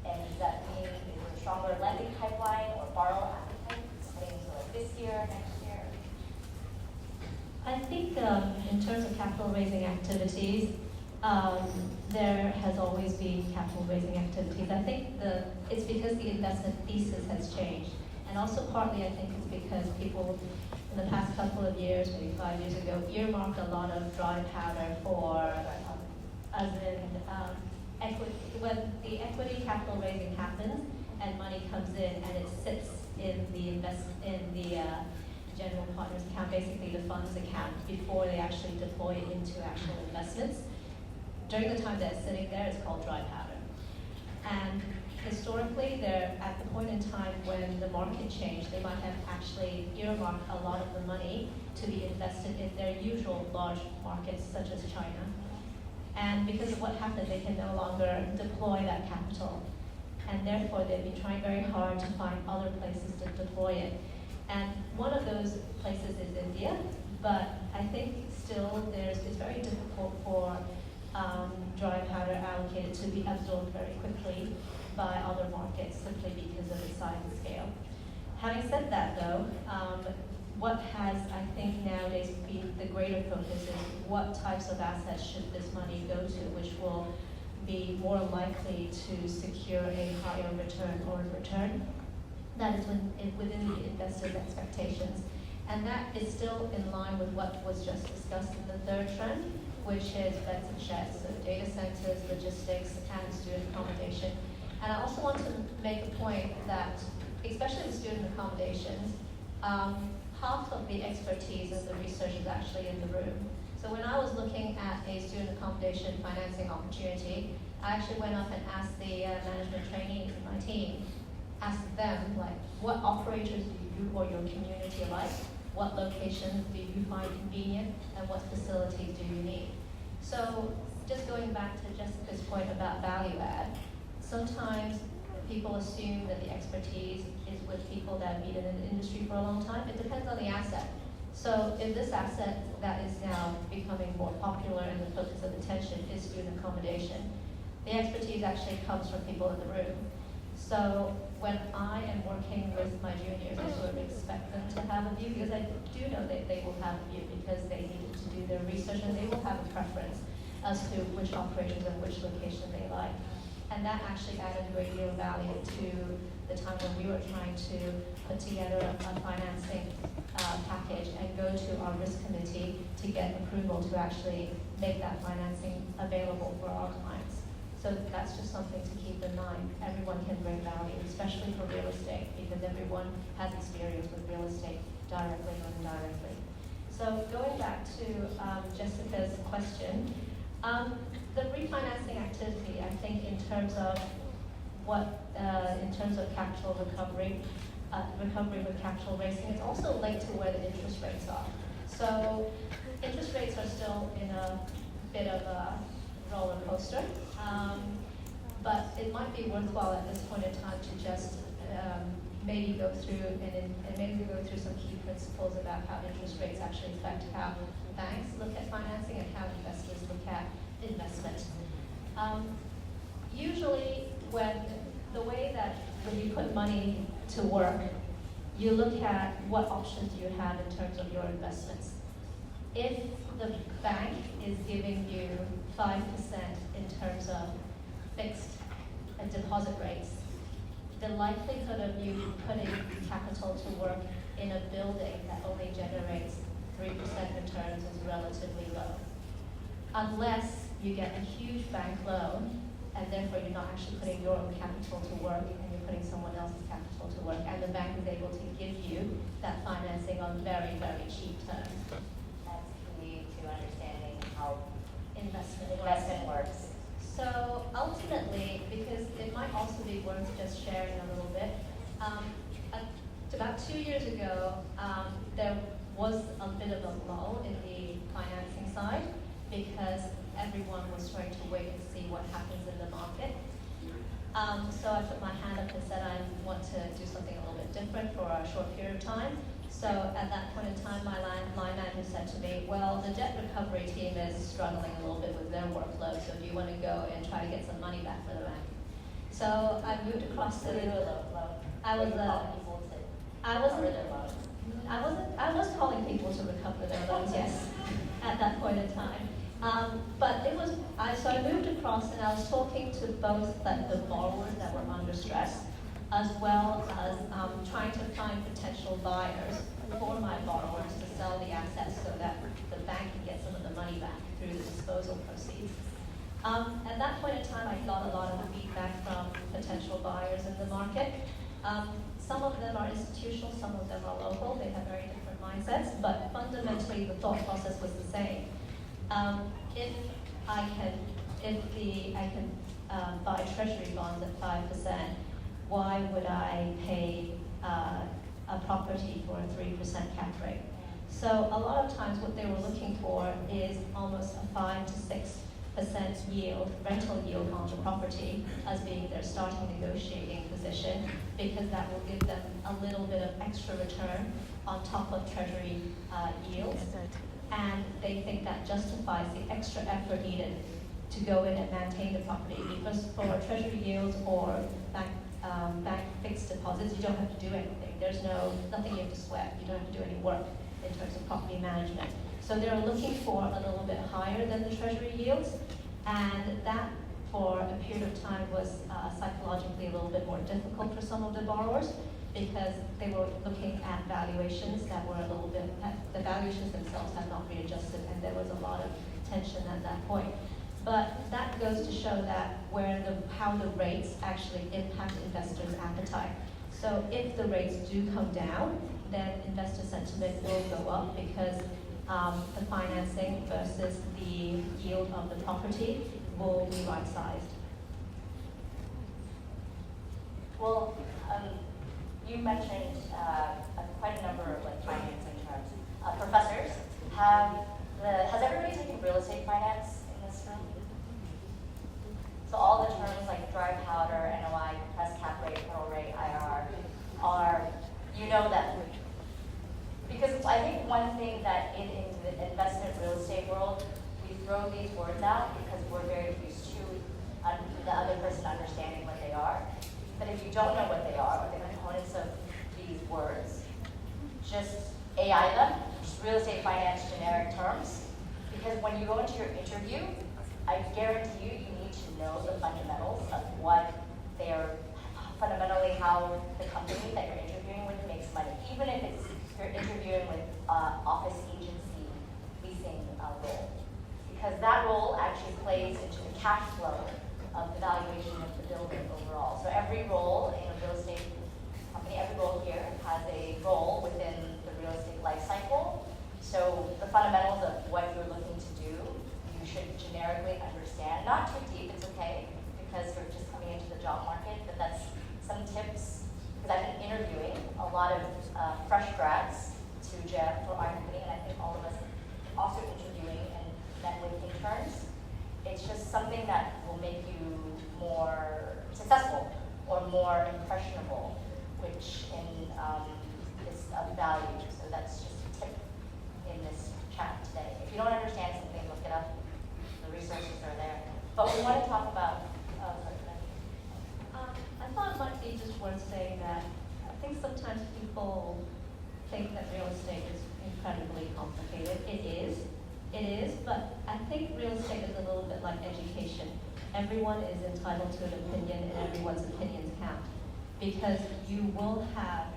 And does that mean is there a stronger lending pipeline or borrower appetite heading into like this year, next year? I think in terms of capital raising activities, there has always been capital raising activities. I think it's because the investment thesis has changed. And also partly I think it's because people in the past couple of years, maybe 5 years ago, earmarked a lot of dry powder for, as in equity, when the equity capital raising happens and money comes in and it sits in the general partner's account, basically the fund's account, before they actually deploy it into actual investments. During the time that it's sitting there, it's called dry powder. And historically, they're at the point in time when the market changed, they might have actually earmarked a lot of the money to be invested in their usual large markets, such as China. And because of what happened, they can no longer deploy that capital. And therefore, they've been trying very hard to find other places to deploy it. And one of those places is India, but I think still it's very difficult for dry powder allocated to be absorbed very quickly by other markets simply because of its size and scale. Having said that though, what has, I think nowadays been the greater focus is what types of assets should this money go to, which will be more likely to secure a higher return or return that is within the investor's expectations. And that is still in line with what was just discussed in the third trend, which is beds and sheds, so data centers, logistics, and student accommodation. And I also want to make a point that, especially with student accommodations, half of the expertise of the research is actually in the room. So when I was looking at a student accommodation financing opportunity, I actually went up and asked the management trainees in my team, asked them, like, what operators do you or your community like? What locations do you find convenient? And what facilities do you need? So just going back to Jessica's point about value add, sometimes people assume that the expertise is with people that have been in the industry for a long time. It depends on the asset. So if this asset that is now becoming more popular and the focus of attention is student accommodation, the expertise actually comes from people in the room. So when I am working with my juniors, I sort of expect them to have a view, because I do know that they will have a view because they needed to do their research and they will have a preference as to which operators and which location they like. And that actually added a great deal of value to the time when we were trying to put together a financing package and go to our risk committee to get approval to actually make that financing available for our clients. So that's just something to keep in mind. Everyone can bring value, especially for real estate, because everyone has experience with real estate, directly or indirectly. So going back to Jessica's question, the refinancing activity, I think in terms of in terms of capital recovery with capital raising, it's also linked to where the interest rates are. So interest rates are still in a bit of a roller coaster, but it might be worthwhile at this point in time to just maybe go through some key principles about how interest rates actually affect how banks look at financing and how investors look at investment. Usually, when you put money to work, you look at what options you have in terms of your investments. If the bank is giving you 5% in terms of fixed deposit rates, the likelihood of you putting capital to work in a building that only generates 3% returns is relatively low. Unless you get a huge bank loan, and therefore you're not actually putting your own capital to work, and you're putting someone else's capital to work, and the bank is able to give you that financing on very, very cheap terms. That's key to understanding how Investment works. So ultimately, because it might also be worth just sharing a little bit, about 2 years ago, there was a bit of a lull in the financing side because everyone was trying to wait and see what happens in the market. So I put my hand up and said I want to do something a little bit different for a short period of time. So at that point in time, my line manager said to me, well, the debt recovery team is struggling a little bit with their workload, so do you want to go and try to get some money back for the bank? So I moved across to the... I was calling people to recover their loans, yes, at that point in time. But it was, so I moved across and I was talking to both the borrowers that were under stress, as well as trying to find potential buyers for my borrowers to sell the assets so that the bank can get some of the money back through the disposal proceeds. At that point in time, I got a lot of feedback from potential buyers in the market. Some of them are institutional, some of them are local. They have very different mindsets, but fundamentally the thought process was the same. If I can buy treasury bonds at 5%, why would I pay a property for a 3% cap rate? So a lot of times what they were looking for is almost a 5 to 6% yield, rental yield on the property as being their starting negotiating position, because that will give them a little bit of extra return on top of treasury yields. And they think that justifies the extra effort needed to go in and maintain the property, because for treasury yields or bank fixed deposits, you don't have to do anything. There's nothing you have to sweat. You don't have to do any work in terms of property management. So they're looking for a little bit higher than the treasury yields, and that for a period of time was psychologically a little bit more difficult for some of the borrowers, because they were looking at valuations that were a little bit, the valuations themselves had not readjusted, and there was a lot of tension at that point. But that goes to show that how the rates actually impact investors' appetite. So if the rates do come down, then investor sentiment will go up, because the financing versus the yield of the property will be right-sized. Well, you mentioned quite a number of financing terms. Professors, has everybody taken real estate finance in this room? So all the terms like dry powder, NOI, compressed cap rate, hurdle rate, IRR are, you know them. Because I think one thing that in the investment real estate world, we throw these words out because we're very used to the other person understanding what they are. But if you don't know what they are, or the components of these words, just AI them, just real estate finance generic terms. Because when you go into your interview, I guarantee you need to know the fundamentals of what fundamentally how the company that you're interviewing with makes money. Even if you're interviewing with office agency leasing role. Because that role actually plays into the cash flow of the valuation of the building overall. So every role in a real estate company, every role here has a role within the real estate life cycle. So the fundamentals of what you're looking to do, you should generically understand. Not too deep, it's okay, because you're just coming into the job market, but that's some tips. Because I've been interviewing a lot of fresh grads to Jeff for our company, and I think all of us also interviewing and met with interns. It's just something that will make you more successful or more impressionable, which is of value. So that's just a tip in this chat today. If you don't understand something, look it up. The resources are there. But we want to talk about. I thought it might be just worth saying that I think sometimes people think that real estate is incredibly complicated. It is, but I think real estate is a little bit like education. Everyone is entitled to an opinion, and everyone's opinions count. Because you will have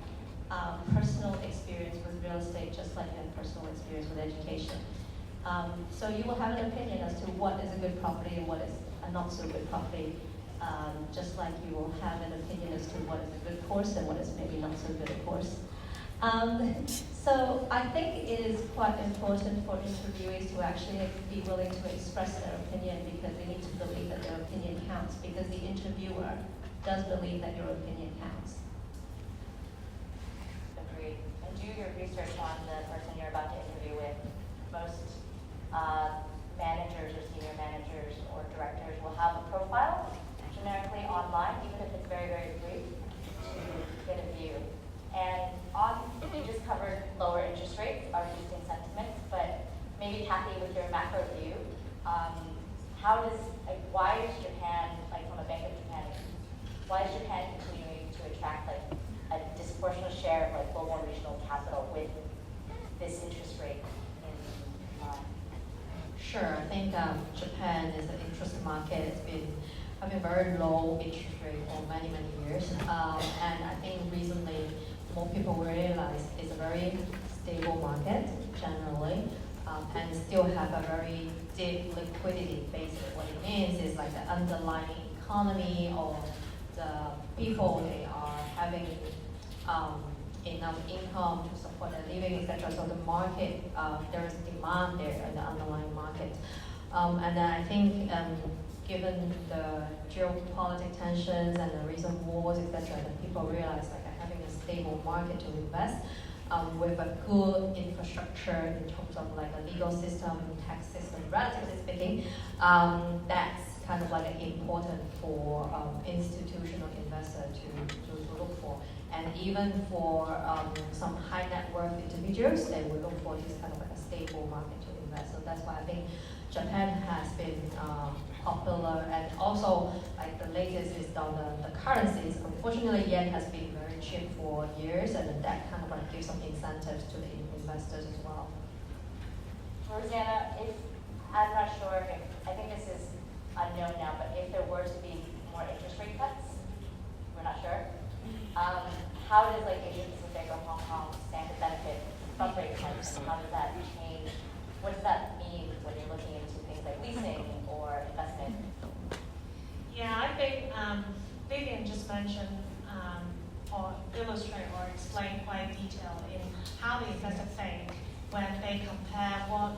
personal experience with real estate just like you have personal experience with education. So you will have an opinion as to what is a good property and what is a not so good property. Just like you will have an opinion as to what is a good course and what is maybe not so good a course. So I think it is quite important for interviewees to actually be willing to express their opinion, because they need to believe that their opinion counts, because the interviewer does believe that your opinion counts. Agreed. And do do your research on the person you're about to interview with, most managers or senior managers or directors will have a profile generically online, even if it's very, very brief, to get a view. And you just covered lower interest rates are boosting sentiment, but maybe Kathy, with your macro view, why is Japan, like from a Bank of Japan, why is Japan continuing to attract like a disproportionate share of like global and regional capital with this interest rate in mind? Sure, I think Japan is an interest market. It's been having very low interest rate for many, many years. And I think recently more people realize it's a very stable market generally, and still have a very deep liquidity base. What it means is like the underlying economy or the people, they are having enough income to support their living, etc. So the market, there is demand there in the underlying market. And then I think given the geopolitical tensions and the recent wars, etc., that people realize like having a stable market to invest with a good infrastructure in terms of like a legal system, tax system, relatively speaking, that's kind of like important for institutional investor to look for. And even for some high net worth individuals, they will look for this kind of like a stable market to invest. So that's why I think Japan has been popular, and also like the latest is on the currencies. Unfortunately, yen has been very cheap for years, and that kind of like gives some incentives to the investors as well. Rosanna, I'm not sure if, I think this is unknown now, but if there were to be more interest rate cuts, we're not sure. How does like Asia Pacific or Hong Kong stand to benefit from rate cuts? How does that change? What does that mean when you're looking into things like leasing or investment? Yeah, I think Vivian just mentioned or illustrate or explain quite detailed in how the investor think when they compare what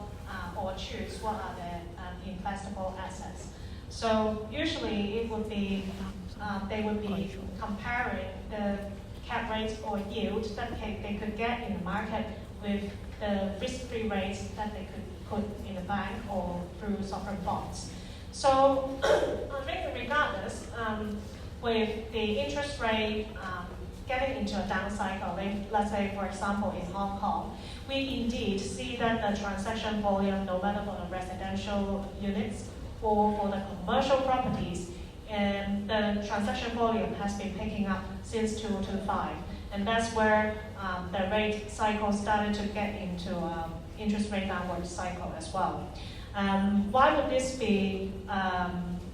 or choose what are the investable assets. So usually it would be they would be comparing the cap rates or yield that they could get in the market with the risk-free rates that they could put in the bank or through sovereign bonds. So I think regardless, with the interest rate getting into a down cycle, let's say for example in Hong Kong, we indeed see that the transaction volume, no matter for the residential units or for the commercial properties, and the transaction volume has been picking up since 2005. And that's where the rate cycle started to get into interest rate downward cycle as well. Why would this be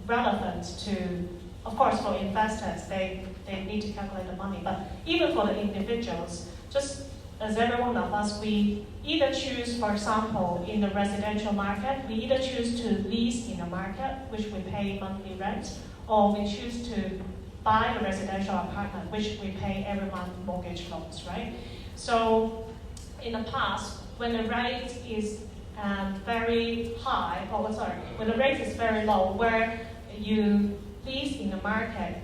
relevant to, of course, for investors, they need to calculate the money, but even for the individuals, just as every one of us, we either choose, for example, in the residential market, we either choose to lease in the market, which we pay monthly rent, or we choose to buy the residential apartment, which we pay every month mortgage loans, right? So in the past, when the rate is very high, when the rate is very low, where you lease in the market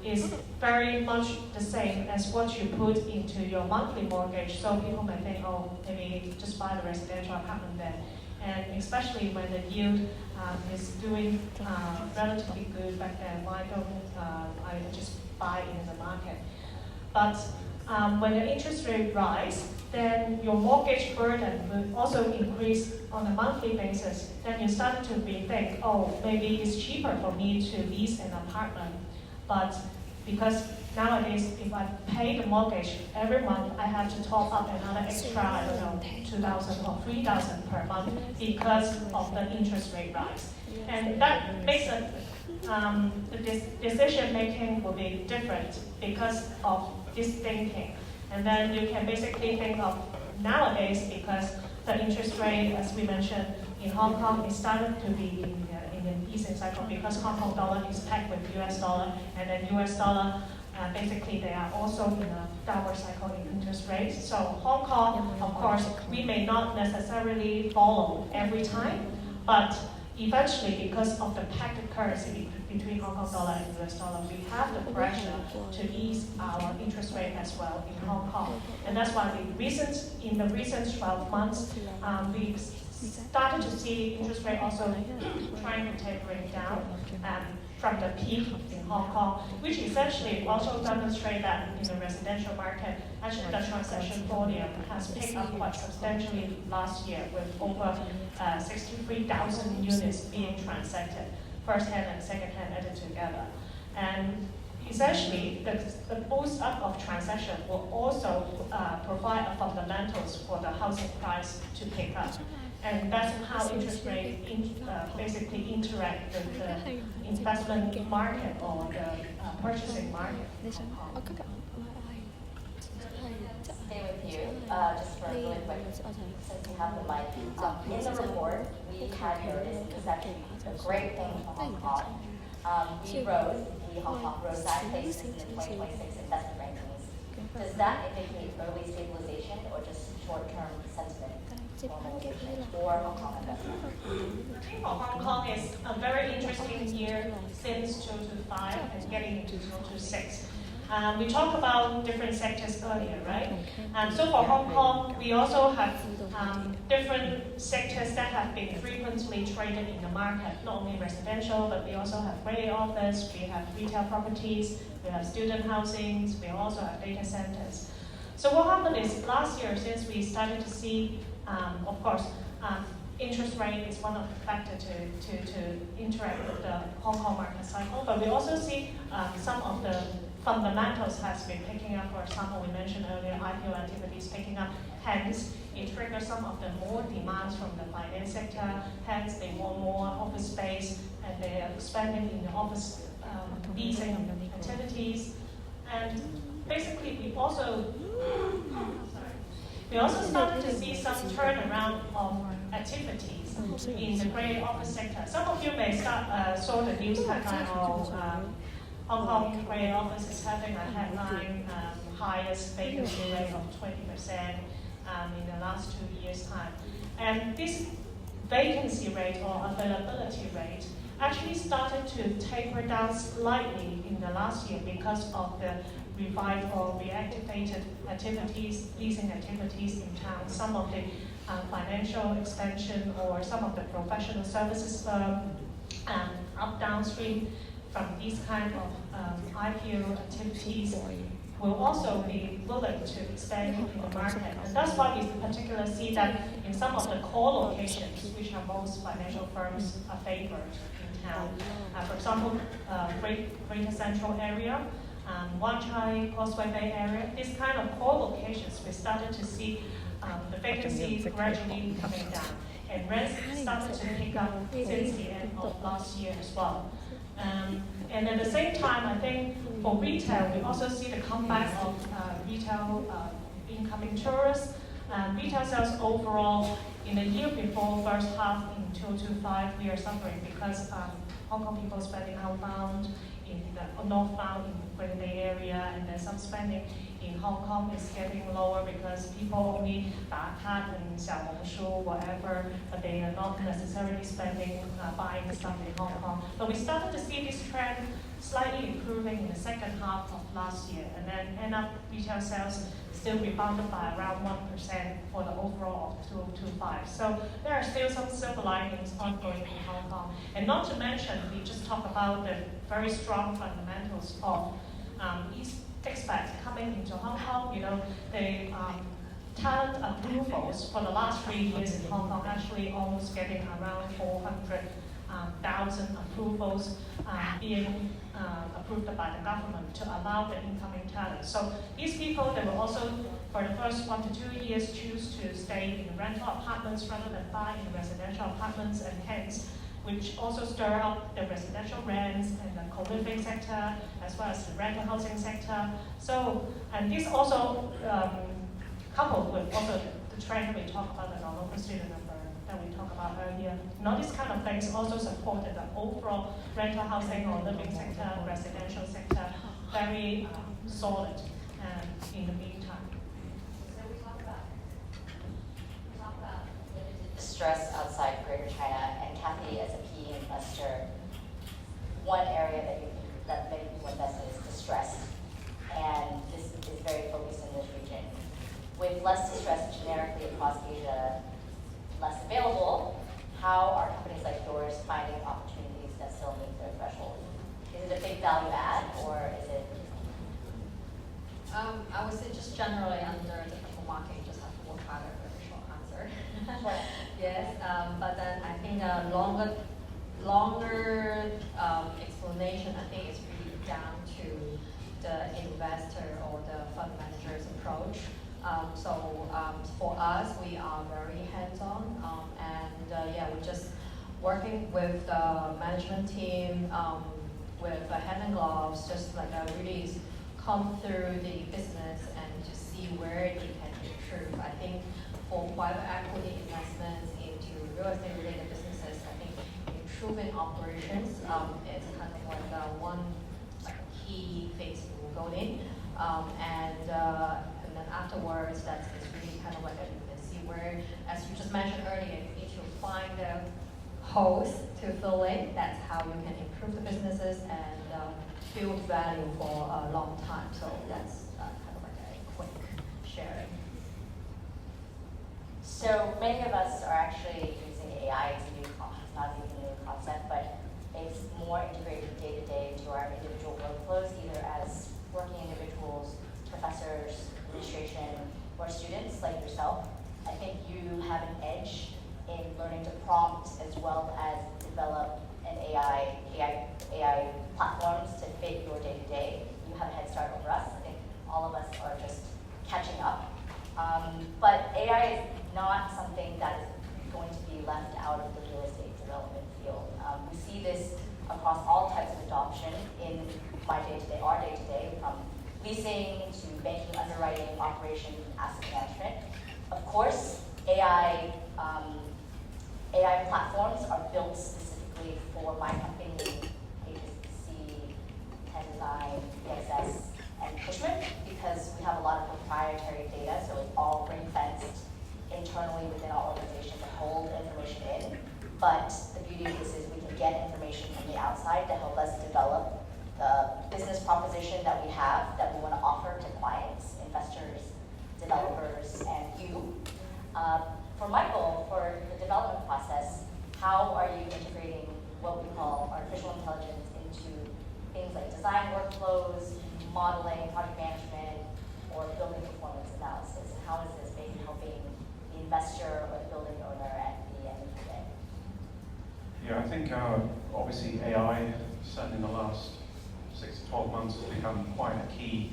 is very much the same as what you put into your monthly mortgage. So people may think, oh, maybe just buy the residential apartment then. And especially when the yield is doing relatively good back then, why don't I just buy in the market? But when the interest rate rise, then your mortgage burden will also increase on a monthly basis. Then you start to rethink, oh, maybe it's cheaper for me to lease an apartment. But because nowadays, if I pay the mortgage every month, I have to top up another extra, I don't know, 2,000 or 3,000 per month because of the interest rate rise. And that makes the decision making will be different because of this thinking. And then you can basically think of nowadays, because the interest rate, as we mentioned, in Hong Kong, it started to be in an easing cycle because Hong Kong dollar is pegged with US dollar, and then US dollar, basically they are also in a downward cycle in interest rates. So Hong Kong, of course, we may not necessarily follow every time, but eventually, because of the packed currency between Hong Kong dollar and US dollar, we have the pressure to ease our interest rate as well in Hong Kong. And that's why in the recent 12 months, we started to see interest rate also trying to tapering down from the peak in Hong Kong, which essentially also demonstrates that in the residential market, actually the transaction volume has picked up quite substantially last year with over 63,000 units being transacted, first-hand and second-hand added together. And essentially, the boost up of transaction will also provide fundamentals for the housing price to pick up. And that's how interest rate basically interact with the investment market or the purchasing market. Stay with you, just for a really quick, since you have the mic. In the report, we had noticed, it's actually a great thing for Hong Kong. We wrote, the Hong Kong rose 9 places in the 2026 investment rankings. Does that indicate early stabilization or just short-term sentiment? For Hong Kong investment. I think for Hong Kong is a very interesting year since 2005 and getting into 2006. We talked about different sectors earlier, right? So for Hong Kong, we also have different sectors that have been frequently traded in the market, not only residential, but we also have grade office, we have retail properties, we have student housings, we also have data centers. So what happened is last year, since we started to see, of course, interest rate is one of the factors to interact with the Hong Kong market cycle, but we also see some of the fundamentals has been picking up. For example, we mentioned earlier IPO activities picking up, hence it triggers some of the more demands from the finance sector, hence they want more office space and they are expanding in the office leasing activities. And basically we also started to see some turnaround of activities in the grade office sector. Some of you may saw the news headline of Hong Kong grade office is having a headline highest vacancy rate of 20% in the last 2 years' time. And this vacancy rate or availability rate actually started to taper down slightly in the last year because of the revived or reactivated activities, leasing activities in town. Some of the financial expansion or some of the professional services firm up downstream from these kind of IPO activities will also be willing to expand in the market. And that's why we particularly see that in some of the core locations, which are most financial firms are favored in town. For example, Greater Central area, Wan Chai, Causeway Bay area, these kind of core locations, we started to see the vacancy gradually coming down. And rents started to pick up since the end of last year as well. And at the same time, I think for retail, we also see the comeback of retail incoming tourists. Retail sales overall, in the year before first half in 2025, we are suffering because Hong Kong people spending outbound, in the northbound in Greater Bay Area, and then some spending in Hong Kong is getting lower because people only Dakat and Xiaohongshu, whatever, but they are not necessarily spending, buying stuff in Hong Kong. But we started to see this trend slightly improving in the second half of last year, and then end up retail sales still rebounded by around 1% for the overall of 2025. So there are still some silver linings ongoing in Hong Kong. And not to mention, we just talked about the very strong fundamentals of East expats coming into Hong Kong. You know, the talent approvals for the last 3 years in Hong Kong actually almost getting around 400,000 approvals being approved by the government to allow the incoming talent. So these people, they will also, for the first 1 to 2 years, choose to stay in rental apartments rather than buy in residential apartments, and hence, which also stir up the residential rents and the co-living sector, as well as the rental housing sector. So, and this also coupled with also the trend we talked about, the non-local student number that we talked about earlier. All these kind of things also supported the overall rental housing or living sector, residential sector, very solid in the meantime. So we talk about stress outside Greater China, and Kathy, as a investor, one area that many people invest in is distressed, and this is very focused in this region. With less distress generically across Asia, less available, how are companies like yours finding opportunities that still meet their threshold? Is it a big value add, or is it? I would say just generally under the capital market, you just have to work harder for a short answer. Sure. Yes, but then I think a longer explanation, I think is really down to the investor or the fund manager's approach. For us, we are very hands-on, and yeah, we're just working with the management team with hand and gloves, just like really come through the business and to see where it can improve. I think for private equity investments into real estate related businesses, I think improving operations is kind of like one key phase we will go in, and then afterwards that's really kind of like you can see where, as you just mentioned earlier, you need to find the holes to fill in. That's how you can improve the businesses and build value for a long time. So that's kind of like a quick sharing. So many of us are actually using AI as a new concept, not even a new concept, but it's more integrated day to day into our individual workflows, either as working individuals, professors, administration, or students like yourself. I think you have an edge in learning to prompt as well as develop an AI platforms to fit your day to day. You have a head start over us. I think all of us are just catching up. But AI is not something that is going to be left out of the real estate development field. We see this across all types of adoption in my day-to-day, our day-to-day, from leasing to banking, underwriting, operations, and asset management. Of course, AI platforms are built specifically for my company, HSBC, Penn Design, music.s, and Cushman, because we have a lot of proprietary data, so it's all ring-fenced internally within our organization to hold information in. But the beauty of this is we can get information from the outside to help us develop the business proposition that we have, that we want to offer to clients, investors, developers, and you. For Michael, for the development process, how are you integrating what we call artificial intelligence into things like design workflows, modeling, project management, or building performance analysis? And how is this maybe helping the investor or the building owner at the end of the day? Yeah, I think obviously AI, certainly in the last 6 to 12 months, has become quite a key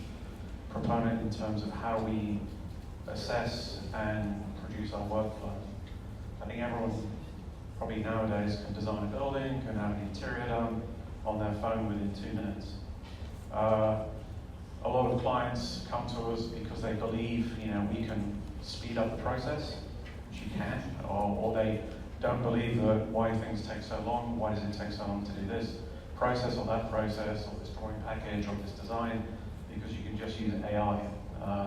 proponent in terms of how we assess and produce our workflow. I think everyone probably nowadays can design a building, can have the interior done on their phone within 2 minutes. A lot of clients come to us because they believe, we can speed up the process, which you can, or they don't believe that why things take so long, why does it take so long to do this process or that process, or this drawing package or this design, because you can just use AI.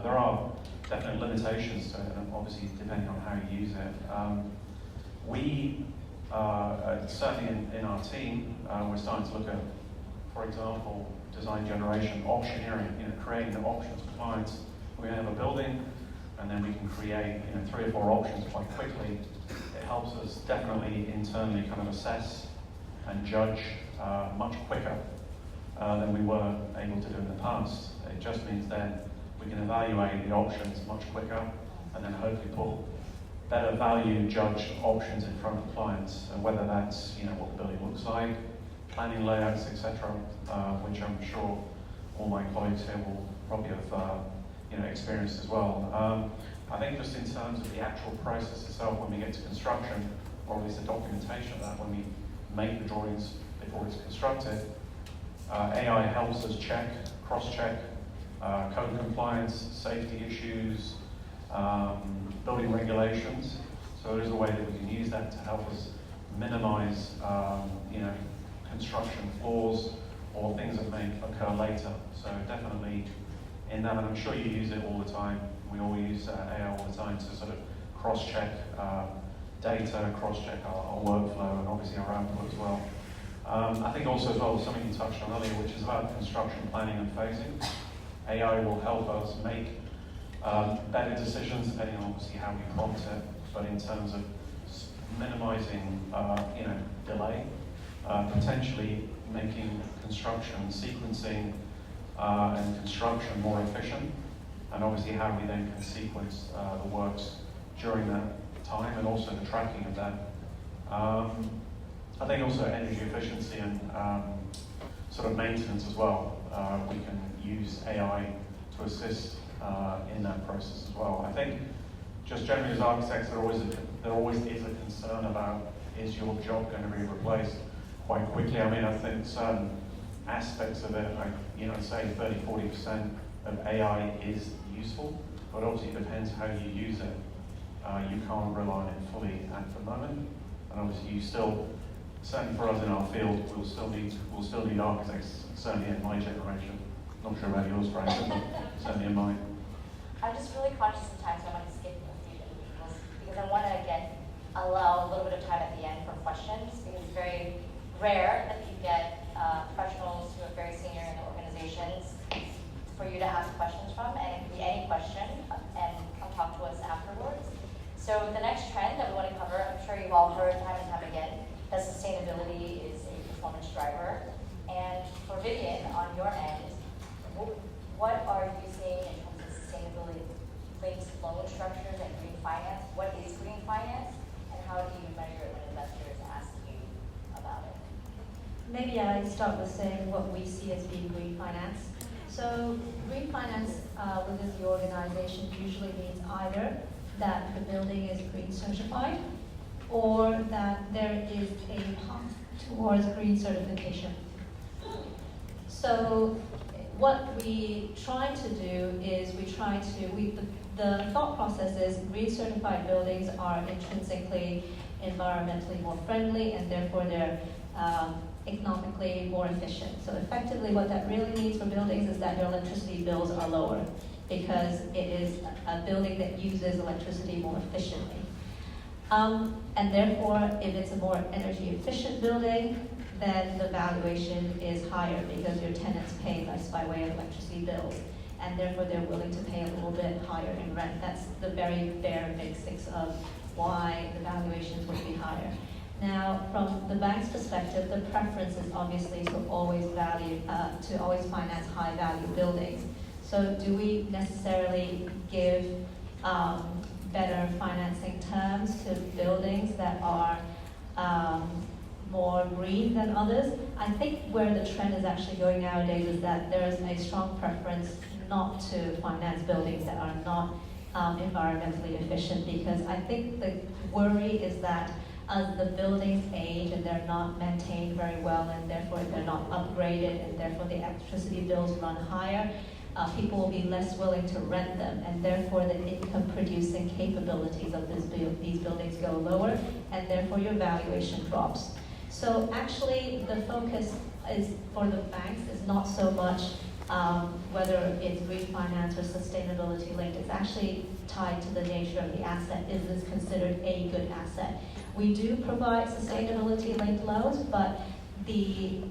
There are definitely limitations to it, and obviously depending on how you use it. We, certainly in our team, we're starting to look at, for example, design generation, auctioneering, creating the options for clients. We have a building, and then we can create 3 or 4 options quite quickly. It helps us definitely internally kind of assess and judge much quicker than we were able to do in the past. It just means then we can evaluate the options much quicker, and then hopefully put better value judge options in front of clients, and whether that's what the building looks like, planning layouts, etc., which I'm sure all my colleagues here will probably have experienced as well. I think just in terms of the actual process itself, when we get to construction, or at least the documentation of that, when we make the drawings before it's constructed, AI helps us cross-check code compliance, safety issues, building regulations. So there is a way that we can use that to help us minimize, construction flaws or things that may occur later. So definitely in that, and I'm sure you use it all the time. We all use AI all the time to sort of cross-check data, cross-check our workflow, and obviously our output as well. I think also as well, something you touched on earlier, which is about construction planning and phasing. AI will help us make better decisions depending on obviously how we prompt it, but in terms of minimizing delay, potentially making construction, sequencing and construction more efficient, and obviously how we then can sequence the works during that time, and also the tracking of that. I think also energy efficiency and sort of maintenance as well. We can use AI to assist in that process as well. I think just generally as architects, there always is a concern about, is your job going to be replaced quite quickly? I mean, I think certain aspects of it, say 30-40% of AI is useful, but obviously it depends how you use it. You can't rely on it fully at the moment, and obviously you still, certainly for us in our field, we'll still need architects, certainly in my generation. Not sure about yours, Frank, but certainly in mine. I'm just really conscious of time, so I'm going to skip a few individuals because I want to, again, allow a little bit of time at the end for questions, because it's very rare that you get professionals who are very senior in the organizations for you to ask questions from, and it can be any question, and come talk to us afterwards. So the next trend that we want to cover, I'm sure you've all heard time and time again, that sustainability is a performance driver. And for Vivian, on your end, what are you seeing in terms of sustainability linked loan structures and green finance? What is green finance, and how do you measure it when investors ask you about it? Maybe I start with saying what we see as being green finance. So green finance within the organization usually means either that the building is green certified, or that there is a path towards green certification. So what we try to do is the thought process is green certified buildings are intrinsically environmentally more friendly, and therefore they're economically more efficient. So effectively what that really means for buildings is that your electricity bills are lower, because it is a building that uses electricity more efficiently. And therefore, if it's a more energy efficient building, then the valuation is higher because your tenants pay less by way of electricity bills, and therefore they're willing to pay a little bit higher in rent. That's the very bare basics of why the valuations would be higher. Now, from the bank's perspective, the preference is obviously to always finance high value buildings. So do we necessarily give better financing terms to buildings that are more green than others? I think where the trend is actually going nowadays is that there is a strong preference not to finance buildings that are not environmentally efficient, because I think the worry is that as the buildings age and they're not maintained very well, and therefore they're not upgraded, and therefore the electricity bills run higher, people will be less willing to rent them, and therefore the income producing capabilities of these buildings go lower, and therefore your valuation drops. So actually the focus is for the banks is not so much whether it's green finance or sustainability linked. It's actually tied to the nature of the asset. Is this considered a good asset? We do provide sustainability linked loans, but the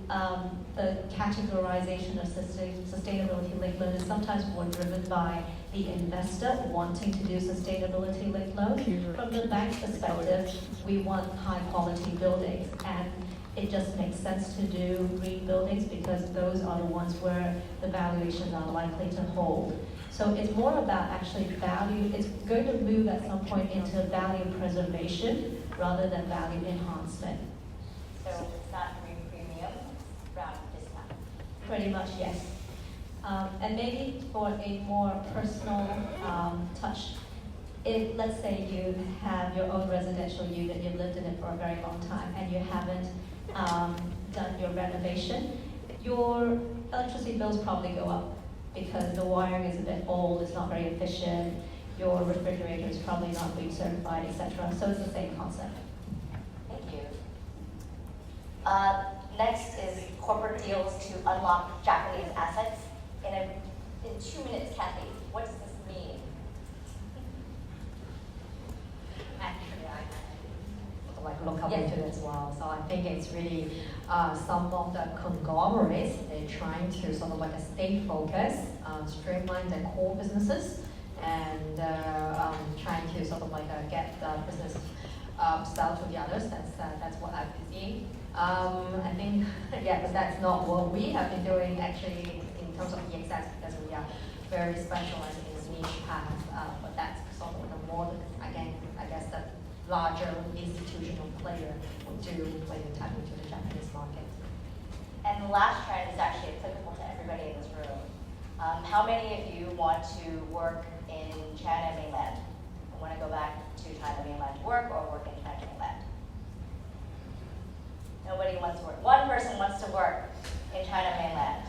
categorization of sustainability linked loan is sometimes more driven by the investor wanting to do sustainability linked loans. From the bank's perspective, we want high quality buildings, and it just makes sense to do green buildings because those are the ones where the valuations are likely to hold. So it's more about actually value. It's going to move at some point into value preservation rather than value enhancement. So it's not green premium, rather discount. Pretty much, yes. And maybe for a more personal touch, if let's say you have your own residential unit, you've lived in it for a very long time, and you haven't done your renovation, your electricity bills probably go up because the wiring is a bit old, it's not very efficient, your refrigerator is probably not green certified, etc. So it's the same concept. Thank you. Next is corporate deals to unlock Japanese assets. In 2 minutes, Kathy, what does this mean? Actually, of like look up Yes. into it as well. So I think it's really some of the conglomerates, they're trying to sort of like stay focused, streamline their core businesses, and trying to sort of like get the business sell to the others. That's what I've been seeing. I think, yeah, but that's not what we have been doing actually in terms of EXS, because we are very specialized in this niche path. But that's sort of the more, again, I guess the larger institutional player would do when you tap into the Japanese market. And the last trend is actually applicable to everybody in this room. How many of you want to work in China mainland? Want to go back to China mainland to work or work in China mainland? Nobody wants to work. One person wants to work in China mainland.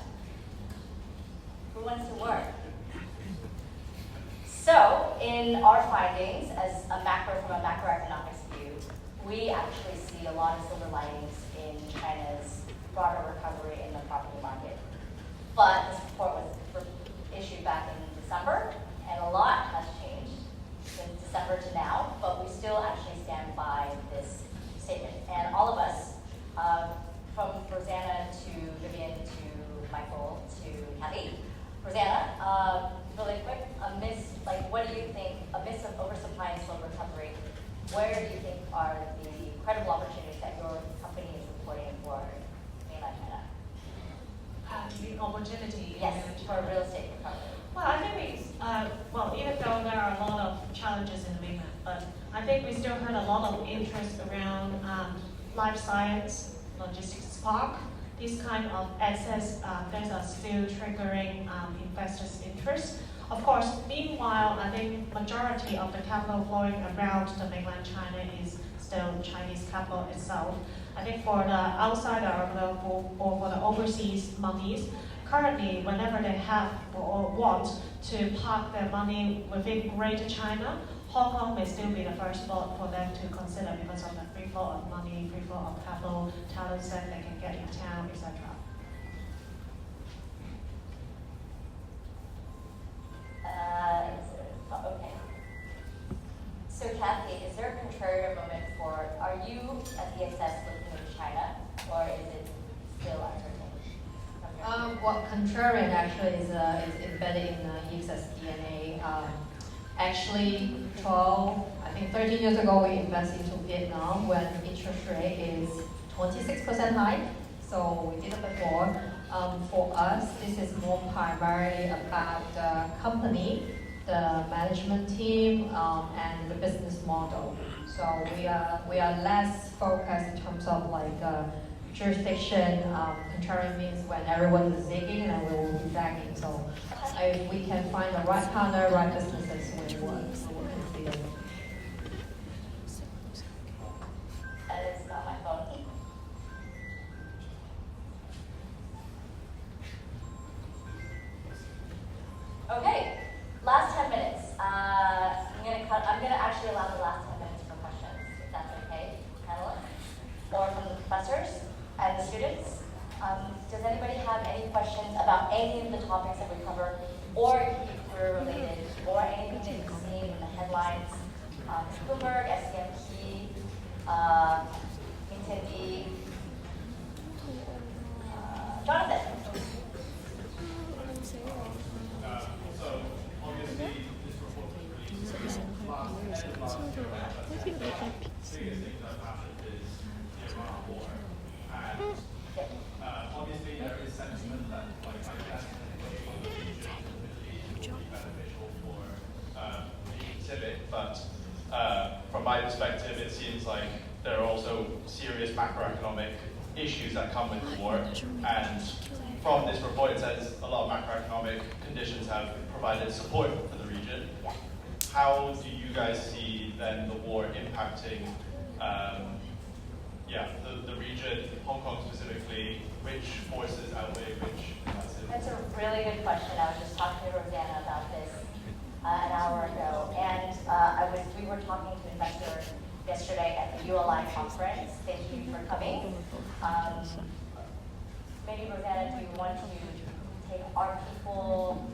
Who wants to work? So, in our findings, as a from a macroeconomics view, we actually see a lot of silver linings in China's broader recovery in the property market. But this report was issued back in December, and a lot has changed since December to now, but we still actually stand by this statement. And all of us, from Rosanna to Vivian to Michael to Kathy. Rosanna, really quick, what do you think, amidst of oversupply and slow recovery, where do you think are the credible opportunities that your company is reporting for mainland China? The opportunity. Yes, for real estate recovery. Well, I think even though there are a lot of challenges in the mainland, but I think we still heard a lot of interest around life science, logistics park. These kind of assets that are still triggering investors' interest. Of course, meanwhile, I think majority of the capital flowing around the mainland China is still Chinese capital itself. I think for the outsider or for the overseas monies, currently, whenever they have or want to park their money within Greater China, Hong Kong may still be the first spot for them to consider because of the free flow of money, free flow of capital, talents that they can get in town, etc. Okay. So Kathy, is there a contrarian moment are you at EXS looking at China, or is it still uncertain? Well, contrarian actually is embedded in EXS DNA. Actually, 13 years ago, we invested into Vietnam when interest rate is 26% high. So we did it before. For us, this is more primarily about the company, the management team, and the business model. So we are less focused in terms of like jurisdiction. Contrarian means when everyone is zigging and we will be zagging. So if we can find the right partner, right businesses, we will consider. That is not my phone. Okay, last 10 minutes. I'm gonna actually allow the last 10 minutes for questions, if that's okay, panelists, or from the professors and the students. Does anybody have any questions about any of the topics that we covered, or career related, or anything that you've seen in the headlines? Bloomberg, SCMP, Intendi, Jonathan. So obviously this report was released last end of last year. The biggest thing that happened is the Iran war, and obviously there is sentiment that like would be beneficial for the exhibit, but from my perspective, it seems like there are also serious macroeconomic issues that come with the war, and from this report it says a lot of macroeconomic conditions have provided support for the region. How do you guys see then the war impacting the region, Hong Kong specifically? Which forces outweigh which? That's a really good question. I was just talking to Rosanna about this an hour ago, and we were talking to investors yesterday at the ULI conference. Thank you for coming. Maybe Rosanna, do you want to take our people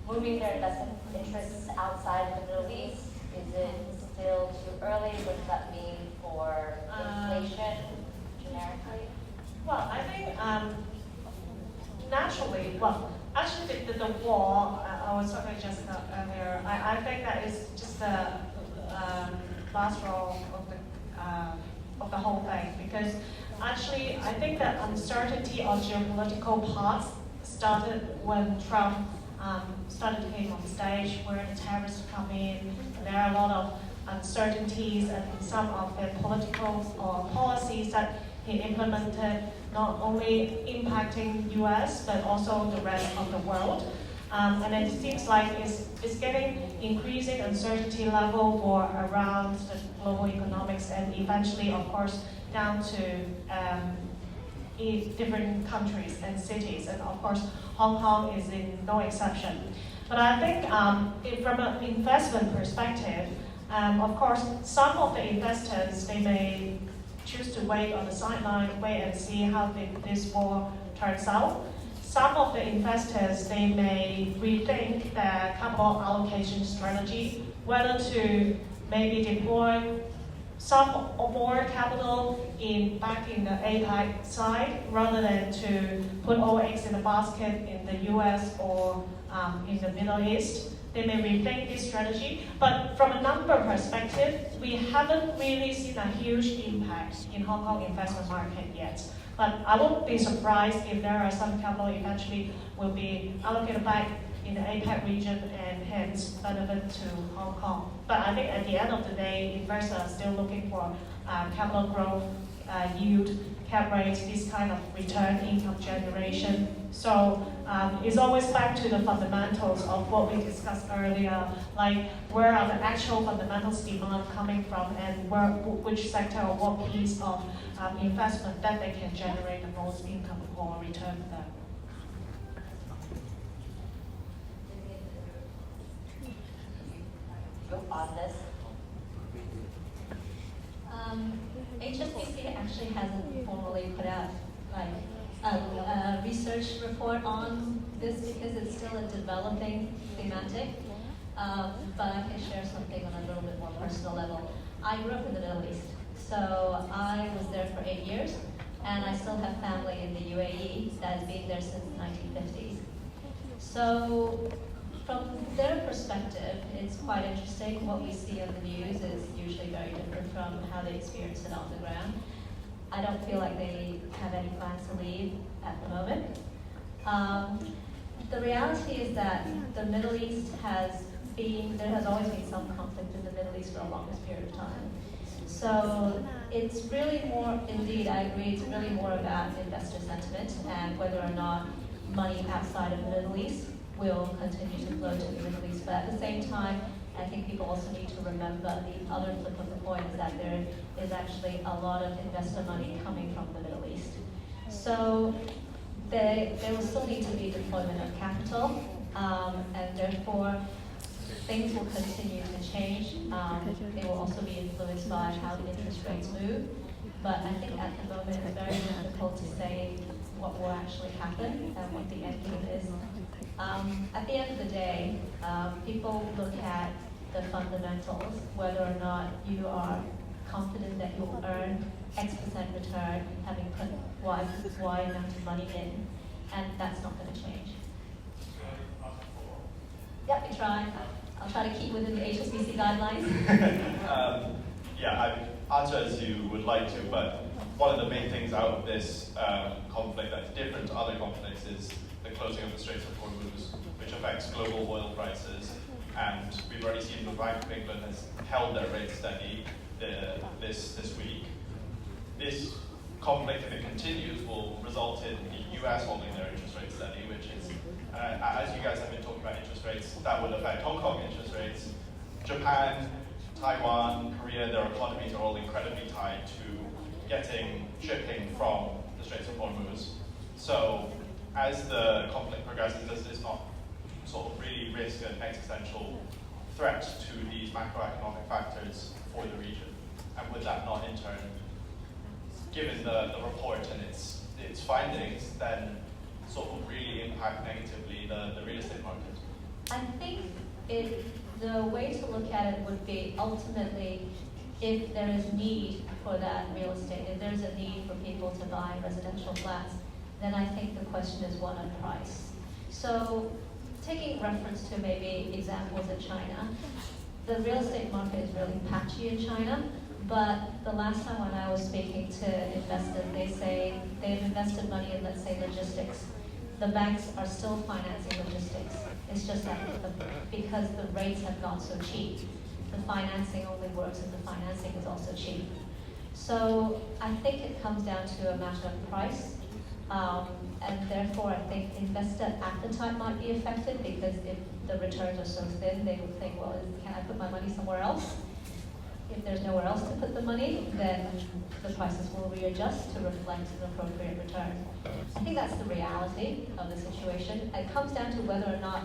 moving their investment interests outside of the Middle East? Is it still too early? What does that mean for inflation generically? Well, I think naturally, well, actually the war, I was talking to Jessica earlier, I think that is just the last row of the whole thing, because actually I think that uncertainty of geopolitical parts started when Trump started to came on stage, where the terrorists come in. There are a lot of uncertainties and some of the political or policies that he implemented, not only impacting US, but also the rest of the world. And it seems like it's getting increasing uncertainty level for around the global economics and eventually, of course, down to different countries and cities. And of course, Hong Kong is in no exception. But I think from an investment perspective, of course, some of the investors, they may choose to wait on the sideline, wait and see how this war turns out. Some of the investors, they may rethink their capital allocation strategy, whether to maybe deploy some or more capital back in the APAC side, rather than to put all eggs in the basket in the US or in the Middle East. They may rethink this strategy, but from a number perspective, we haven't really seen a huge impact in Hong Kong investment market yet. But I won't be surprised if there are some capital eventually will be allocated back in the APAC region and hence benefit to Hong Kong. But I think at the end of the day, investors are still looking for capital growth, yield, cap rates, this kind of return income generation. So it's always back to the fundamentals of what we discussed earlier, like where are the actual fundamentals demand coming from and which sector or what piece of investment that they can generate the most income or return for them. On this? HSBC actually hasn't formally put out like a research report on this because it's still a developing thematic. But I can share something on a little bit more personal level. I grew up in the Middle East, so I was there for 8 years, and I still have family in the UAE that has been there since the 1950s. So from their perspective, it's quite interesting. What we see on the news is usually very different from how they experience it on the ground. I don't feel like they have any plans to leave at the moment. The reality is that the Middle East there has always been some conflict in the Middle East for the longest period of time. So it's really more, indeed, I agree, it's really more about investor sentiment and whether or not money outside of the Middle East will continue to flow to the Middle East. But at the same time, I think people also need to remember the other flip of the coin is that there is actually a lot of investor money coming from the Middle East. So there will still need to be deployment of capital, and therefore things will continue to change. They will also be influenced by how the interest rates move. But I think at the moment it's very difficult to say what will actually happen and what the end game is. At the end of the day, people look at the fundamentals, whether or not you are confident that you'll earn X% return having put Y amount of money in, and that's not going to change. Yep, we try. I'll try to keep within the HSBC guidelines. Yeah, I answer as you would like to, but one of the main things out of this conflict that's different to other conflicts is the closing of the Straits of Hormuz, which affects global oil prices. And we've already seen the Bank of England has held their rate steady this week. This conflict, if it continues, will result in the US holding their interest rate steady, which is, as you guys have been talking about interest rates, that will affect Hong Kong interest rates. Japan, Taiwan, Korea, their economies are all incredibly tied to getting shipping from the Straits of Hormuz. So as the conflict progresses, does this not sort of really risk an existential threat to these macroeconomic factors for the region? And would that not in turn, given the report and its findings, then sort of really impact negatively the real estate market? I think it the way to look at it would be ultimately if there is need for that real estate, if there's a need for people to buy residential flats, then I think the question is one of price. So taking reference to maybe examples in China, the real estate market is really patchy in China, but the last time when I was speaking to investors, they say they've invested money in, let's say, logistics. The banks are still financing logistics. It's just that because the rates have got so cheap, the financing only works if the financing is also cheap. So I think it comes down to a matter of price, and therefore I think investor appetite might be affected, because if the returns are so thin, they would think, well, can I put my money somewhere else? If there's nowhere else to put the money, then the prices will readjust to reflect an appropriate return. I think that's the reality of the situation. It comes down to whether or not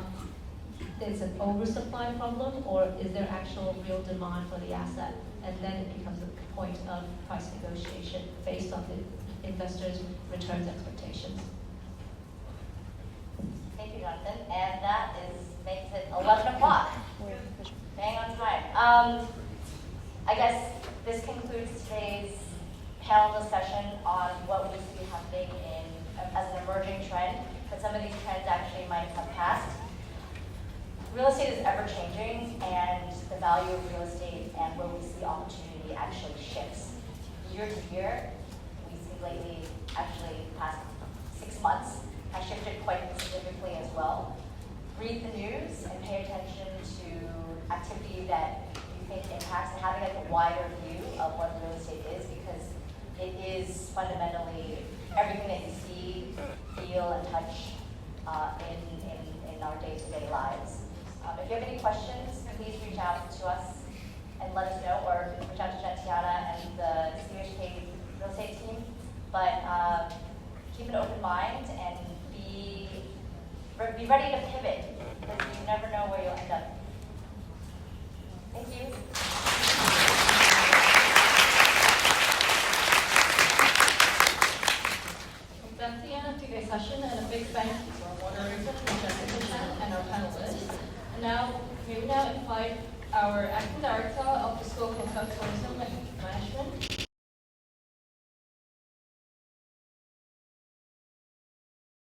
it's an oversupply problem, or is there actual real demand for the asset, and then it becomes a point of price negotiation based on the investor's returns expectations. Thank you, Jonathan. And that makes it 11 o'clock. Bang on time. I guess this concludes today's panel discussion on what we see happening as an emerging trend, but some of these trends actually might come past. Real estate is ever changing, and the value of real estate and where we see opportunity actually shifts. Year to year, we see lately, actually past 6 months, has shifted quite significantly as well. Read the news and pay attention to activity that you think impacts, and having a wider view of what real estate is, because it is fundamentally everything that you see, feel, and touch in our day-to-day lives. If you have any questions, please reach out to us and let us know, or reach out to Gentiana and the CHK real estate team. But keep an open mind and be ready to pivot, because you never know where you'll end up. Thank you. That's the end of today's session, and a big thank you to our moderator, Jessica Chan, and our panelists. And now, may we now invite our Acting Director of the School of Hotel Tourism and Management,